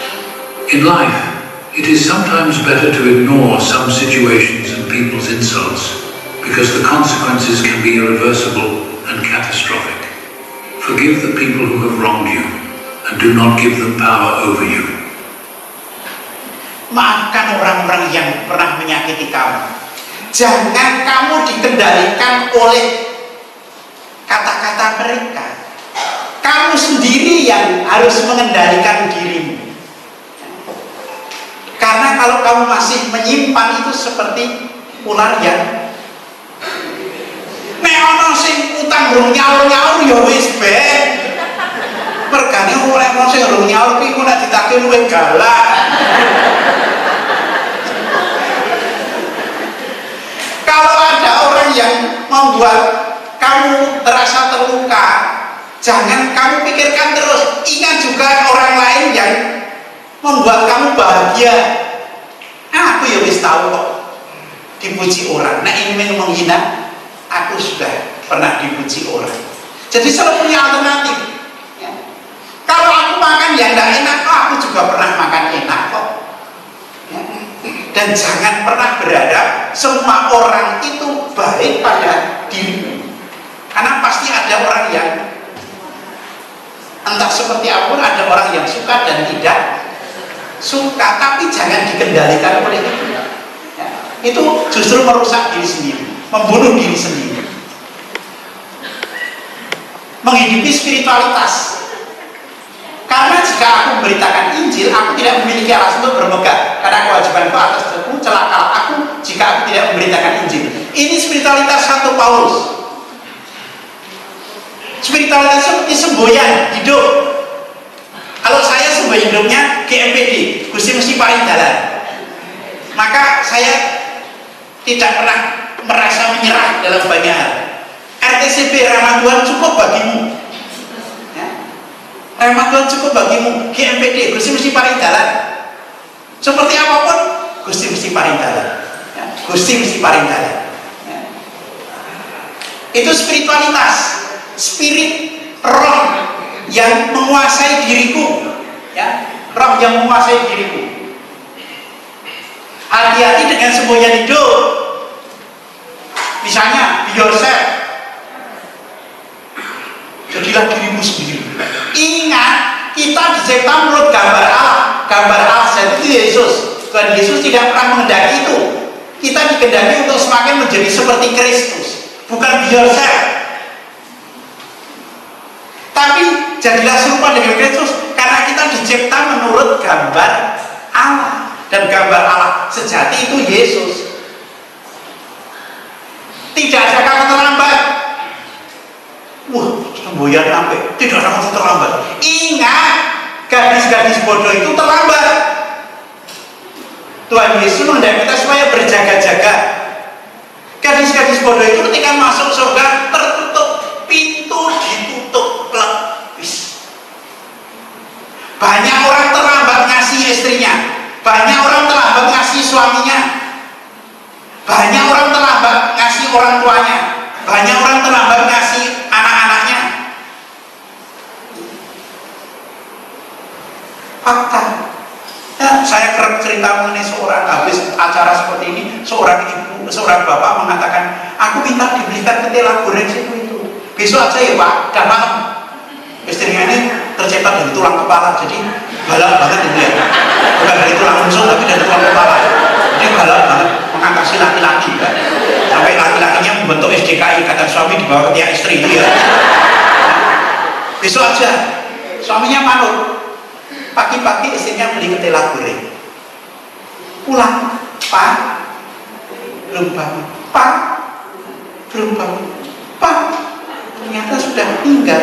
In life, it is sometimes better to ignore some situations and people's insults, because the consequences can be irreversible and catastrophic. Forgive the people who have wronged you, and do not give them power over you. Maafkan orang-orang yang pernah menyakiti kamu. Jangan kamu dikendalikan oleh kata-kata mereka. Kamu sendiri yang harus mengendalikan dirimu. Karena kalau kamu masih menyimpan itu seperti ular yang nek ana sing utang burung nyaur-nyaur ya wis ben. Mergane ora wong sing urung nyaur kuwi kok nek ditake luwih galak. Kalau ada orang yang membuat kamu terasa terluka, jangan kamu pikirkan terus. Ingat juga orang lain yang membuat kamu bahagia. Aku ya wis tahu kok dipuji orang. Nah ini menghina, aku sudah pernah dipuji orang. Jadi selalu punya alternatif. Ya. Kalau aku makan yang tidak enak, aku juga pernah makan enak kok. Ya. Dan jangan pernah berharap semua orang itu baik pada dirimu. Karena pasti ada orang yang entah seperti apapun, ada orang yang suka dan tidak suka, tapi jangan dikendalikan oleh itu. Ya. Itu justru merusak diri sendiri, membunuh diri sendiri. Menghidupi spiritualitas. Karena jika aku memberitakan Injil, aku tidak memiliki alasan untuk bermegah. Karena kewajibanku atas diriku, celakalah aku jika aku tidak memberitakan Injil. Ini spiritualitas Santo Paulus. Spiritualitas seperti semboyan hidup. Kalau saya semboyan hidupnya GMPD, Gusti mesti paling dalan. Maka saya tidak pernah merasa menyerah dalam banyak hal. RTCB ramah Tuhan cukup bagimu. Ya. Ramah Tuhan cukup bagimu. GMPD, Gusti mesti paling dalan. Seperti apapun, Gusti mesti paling dalan. Ya. Gusti mesti paling dalan. Ya. Itu spiritualitas, spirit, roh yang menguasai diriku. Ya. Roh yang menguasai diriku. Hati-hati dengan semboyan hidup. Misalnya, be yourself. Jadilah dirimu sendiri. Ingat, kita dicipta menurut gambar Allah. Gambar Allah itu Yesus. Tuhan Yesus tidak pernah mengendaki itu. Kita dikehendaki untuk semakin menjadi seperti Kristus, bukan be yourself. Tapi jadilah serupa dengan Kristus, karena kita dicipta menurut gambar Allah. Dan gambar Allah sejati itu Yesus. Tidak ada kata terlambat. Wah, semboyan sampai tidak ada kata terlambat. Ingat, gadis-gadis bodoh itu terlambat. Tuhan Yesus menghendaki kita supaya berjaga-jaga. Gadis-gadis bodoh itu ketika masuk surga tertutup, pintu ditutup lepis. Banyak orang terlambat ngasih istrinya, banyak orang terlambat ngasih suaminya, banyak orang terlambat ngasih orang tuanya, banyak orang terlambat ngasih anak-anaknya. Fakta. Ya, saya kerap cerita mengenai seorang, habis acara seperti ini, seorang ibu, seorang bapak mengatakan, aku minta dibelikan ketela goreng itu. Besok aja ya Pak, dan malam. Istrinya ini tercetak dari tulang kepala, jadi balak banget itu ya. Bukan dari tulang rusuk, tapi dari tulang kepala. Jadi balak banget mengatasi laki-laki kan. Sampai laki-lakinya membentuk SDKI, kata suami dibawa ke tiap istri itu ya. Besok aja, suaminya manut. Pagi-pagi istrinya beli ketela goreng. Pulang, Pak, belum bangun. Pak, belum bangun. Pak, ternyata sudah tinggal.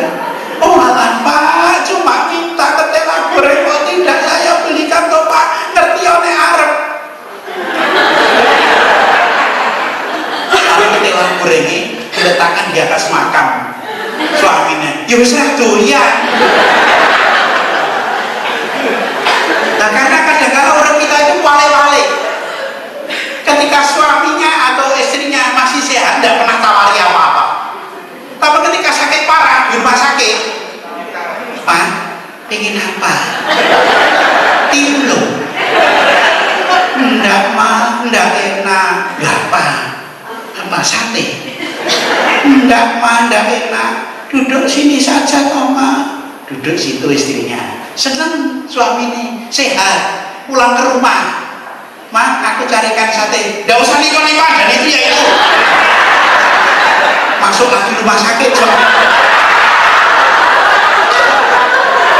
Oh alah Pak, cuma minta ketela goreng kok tidak saya belikan toh Pak. Ngerti oleh Arab. Kalau ketela goreng ini diletakkan di atas makam suaminya. Ya wis doyan. Nah karena kadang-kadang orang kita itu wale-wale. Ketika suaminya atau istrinya masih sehat, tidak pernah tawari apa-apa. Tapi ketika sakit parah di rumah sakit, Pak, ingin apa? Tilung. Enggak mah, enggak enak. Berapa? Apa sate? Enggak mah, enggak enak. Duduk sini saja, Mama. Duduk situ istrinya. Senang suami ini, sehat, pulang ke rumah. Ma, aku carikan sate. Nggak usah nikah-nikah, dan itu ya itu. Masuk lagi rumah sakit, suami.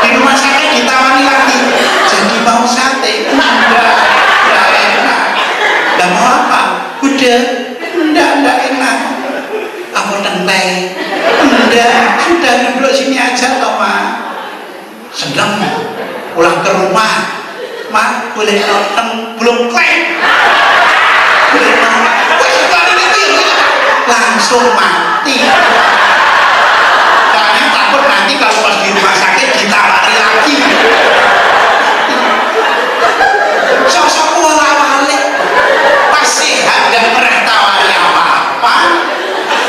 Di rumah sakit ditawari lagi. Jadi mau sate? Enggak enak. Enggak mau apa? Udah, enggak enak. Apa tenteng? Enggak, sudah duduk sini aja, toh Ma. seneng pulang ke rumah, mak boleh nonton belum klaim, boleh nonton, wah iklan ini langsung mati. Karena takut nanti kalau pas di rumah sakit ditawari lagi. Sosok wala-wali, pas sehat gak pernah tawari apa-apa,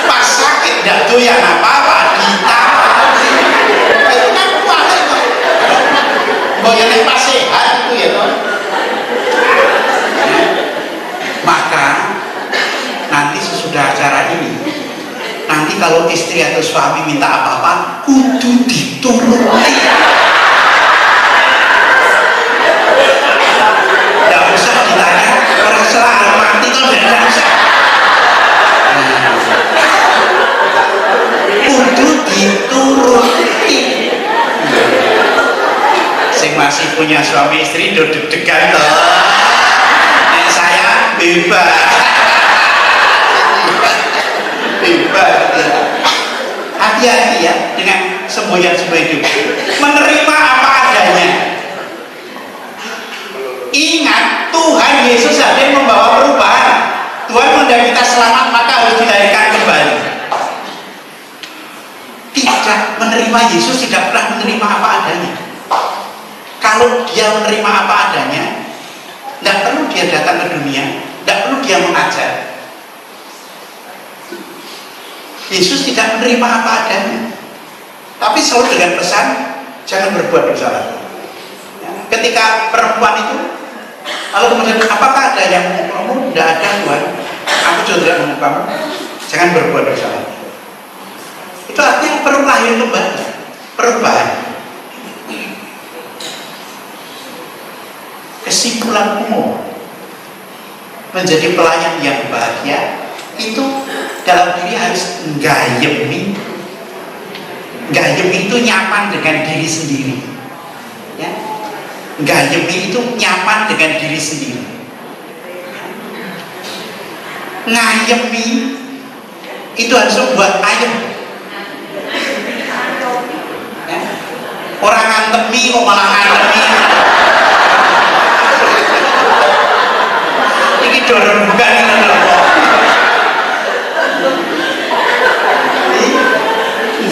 pas sakit gak doyan apa-apa ditawari. Itu kan wali kok. Boyone pas sehat itu ya toh. Maka nanti sesudah acara ini, nanti kalau istri atau suami minta apa-apa kudu dituruti. Tidak usah ditanya orang selalu mati kok, tidak usah. Kudu dituruti. Sing masih punya suami istri udah deg-degan loh. Saya bebas. Bebas. Hati-hati ya dengan semboyan-semboyan itu. Menerima apa adanya. Ingat, Tuhan Yesus hadir membawa perubahan. Tuhan menghendaki kita selamat, maka harus dilahirkan kembali. Tidak menerima Yesus, tidak pernah menerima apa adanya. Kalau dia menerima apa adanya, tidak perlu dia datang ke dunia, tidak perlu dia mengajar. Yesus tidak menerima apa adanya, tapi selalu dengan pesan jangan berbuat dosa lagi. Ketika perempuan itu, lalu kemudian apakah ada yang mau kamu? Tidak ada Tuhan, aku juga tidak mau kamu, jangan berbuat dosa lagi. Itu artinya perlu lahir kembali, perubahan. Kesimpulan umum menjadi pelayan yang bahagia itu dalam diri harus nggayemi. Nggayemi itu nyaman dengan diri sendiri, ya. Nggayemi itu nyaman dengan diri sendiri. Ngayemi itu harus membuat ayem, ya. Orang ngantemi kok malah ngantemi. Ini dorong bukan ini loh.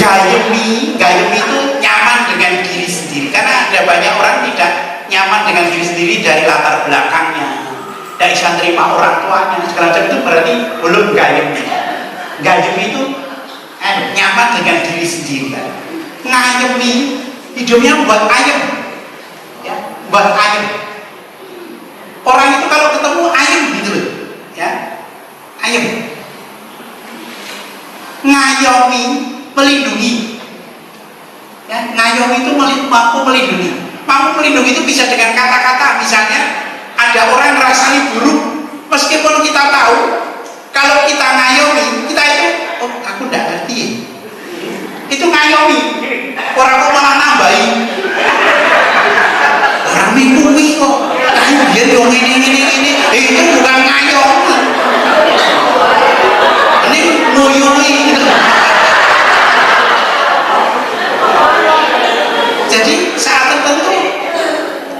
Gayemi itu nyaman dengan diri sendiri. Karena ada banyak orang tidak nyaman dengan diri sendiri dari latar belakangnya, tidak bisa terima orang tuanya, segala macam. Itu berarti belum gayemi. Gayemi itu nyaman dengan diri sendiri. Ngayemi hidupnya buat ayem, ya, buat ayem. Orang itu kalau ketemu ayem gitu, ya, ayem. Ngayomi melindungi, ya, ngayomi itu mampu melindungi. Mampu melindungi itu bisa dengan kata-kata. Misalnya ada orang rasanya buruk, meskipun kita tahu kalau kita ngayomi, kita itu, oh aku tidak ngerti, itu ngayomi. Orang kok malah nambahin, orang mingguwi kok dia dong ini, itu bukan ngayomi, ini ngoyomi. Jadi saat tertentu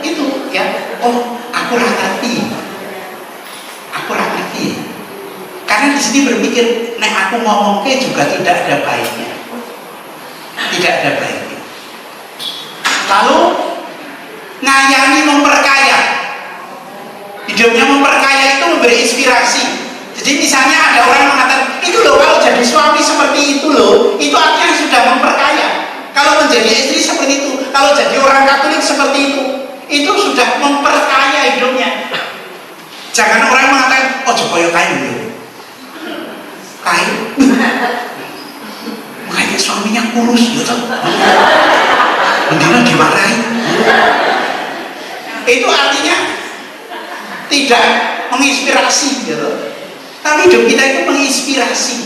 itu, ya, oh aku ngerti, karena di sini berpikir, nek aku ngomong ke juga tidak ada baiknya, tidak ada baiknya. Lalu ngayani memperkaya, hidupnya memperkaya itu memberi inspirasi. Jadi misalnya ada orang mengatakan, itu loh kalau jadi suami seperti itu loh, itu artinya sudah memperkaya. Kalau menjadi istri seperti itu, kalau jadi orang Katolik seperti itu sudah memperkaya hidupnya. Jangan orang mengatakan, oh coba kayu loh, kayu, makanya suaminya kurus gitu, mendingan dimarahi. Itu artinya tidak menginspirasi gitu. Tapi hidup kita itu menginspirasi.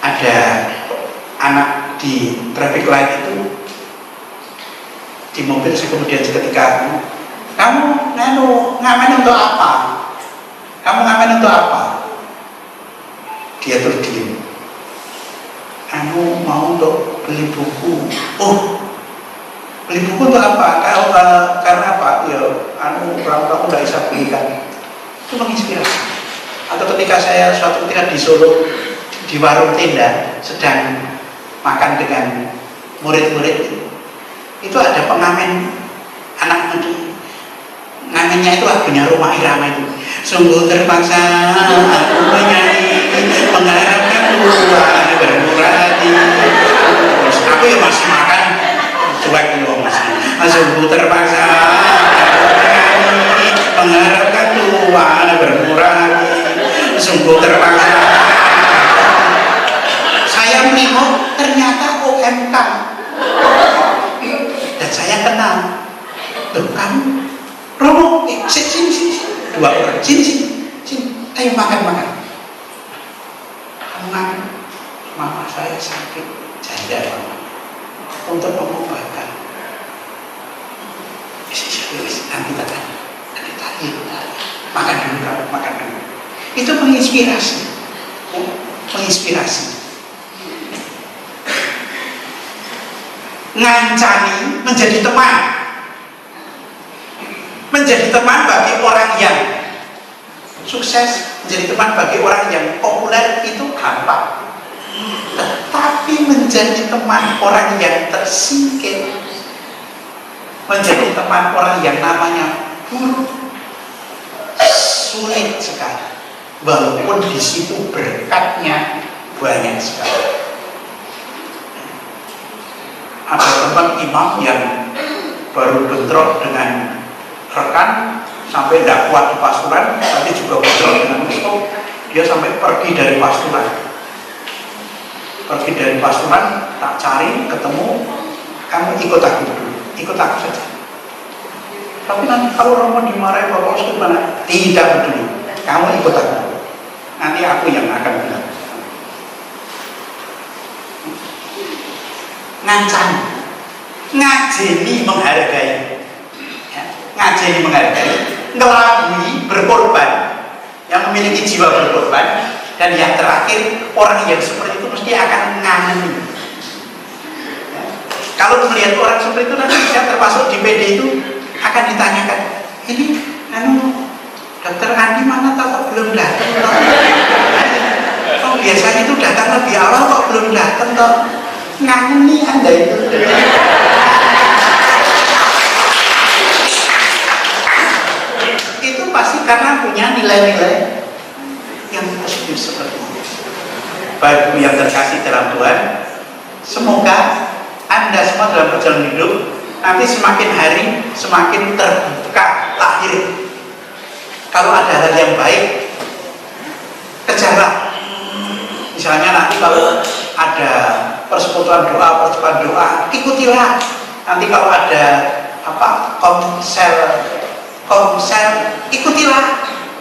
Ada anak di traffic light itu di mobil, kemudian seketika, kamu ngamen untuk apa? Kamu ngamen untuk apa? Dia terdiam. Mau untuk beli buku. Oh, beli buku untuk apa? Karena apa? Ya, berapa aku nggak bisa belikan. Itu menginspirasi. Atau ketika saya suatu ketika di Solo di warung tenda sedang makan dengan murid-murid, itu ada pengamen anak muda. Ngamennya itu lagunya Roma Irama itu. Sungguh terpaksa aku menyanyi mengharapkan Tuhan bermurah hati. Terus aku ya masih makan cuek itu masih. Sungguh terpaksa aku menyanyi mengharapkan Tuhan bermurah hati. Sungguh terpaksa. Saya menengok ternyata OMK dan saya kenal. Tuh kamu Romo, sini. Dua orang, sini. Ayo makan. Kamu makan. Mama saya sakit, janda mama. Untuk pengobatan. Nanti tadi. Makan dulu. Itu menginspirasi. Ngancani menjadi teman bagi orang yang sukses, menjadi teman bagi orang yang populer itu gampang. Tetapi menjadi teman orang yang tersingkir, menjadi teman orang yang namanya buruk, sulit sekali. Walaupun di situ berkatnya banyak sekali. Ada teman imam yang baru bentrok dengan rekan sampai tidak kuat di pasturan, tapi juga bentrok dengan musuh. Dia sampai pergi dari pasturan, tak cari, ketemu, kamu ikut aku dulu, ikut aku saja. Tapi nanti kalau Romo dimarahi Bapak Ustaz gimana? Tidak peduli, kamu ikut aku. Nanti aku yang akan bilang. Ngancani, ngajeni menghargai. Ngajeni menghargai, ngelabui berkorban, yang memiliki jiwa berkorban, dan yang terakhir orang yang seperti itu mesti akan ngangeni. Kalau melihat orang seperti itu nanti bisa termasuk di PD itu akan ditanyakan, ini dokter Andi mana kok belum datang? Oh biasanya itu datang lebih awal kok belum datang toh? Ngangeni Anda itu. Pasti karena punya nilai-nilai yang positif seperti itu. Baik yang terkasih dalam Tuhan, semoga Anda semua dalam perjalanan hidup nanti semakin hari semakin terbuka lahir. Kalau ada hal yang baik, kejarlah. Misalnya nanti kalau ada persekutuan doa, ikutilah. Nanti kalau ada komsel, ikutilah.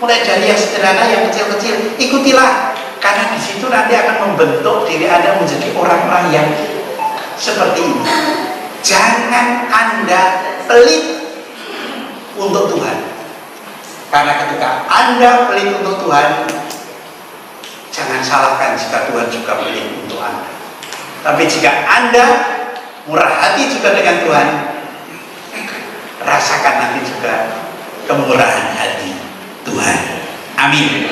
Mulai dari yang sederhana, yang kecil-kecil, ikutilah. Karena di situ nanti akan membentuk diri Anda menjadi orang-orang yang seperti ini. Jangan Anda pelit untuk Tuhan. Karena ketika Anda pelit untuk Tuhan, jangan salahkan jika Tuhan juga pelit untuk Anda. Tapi jika Anda murah hati juga dengan Tuhan, rasakan nanti juga kemurahan hati Tuhan. Amin.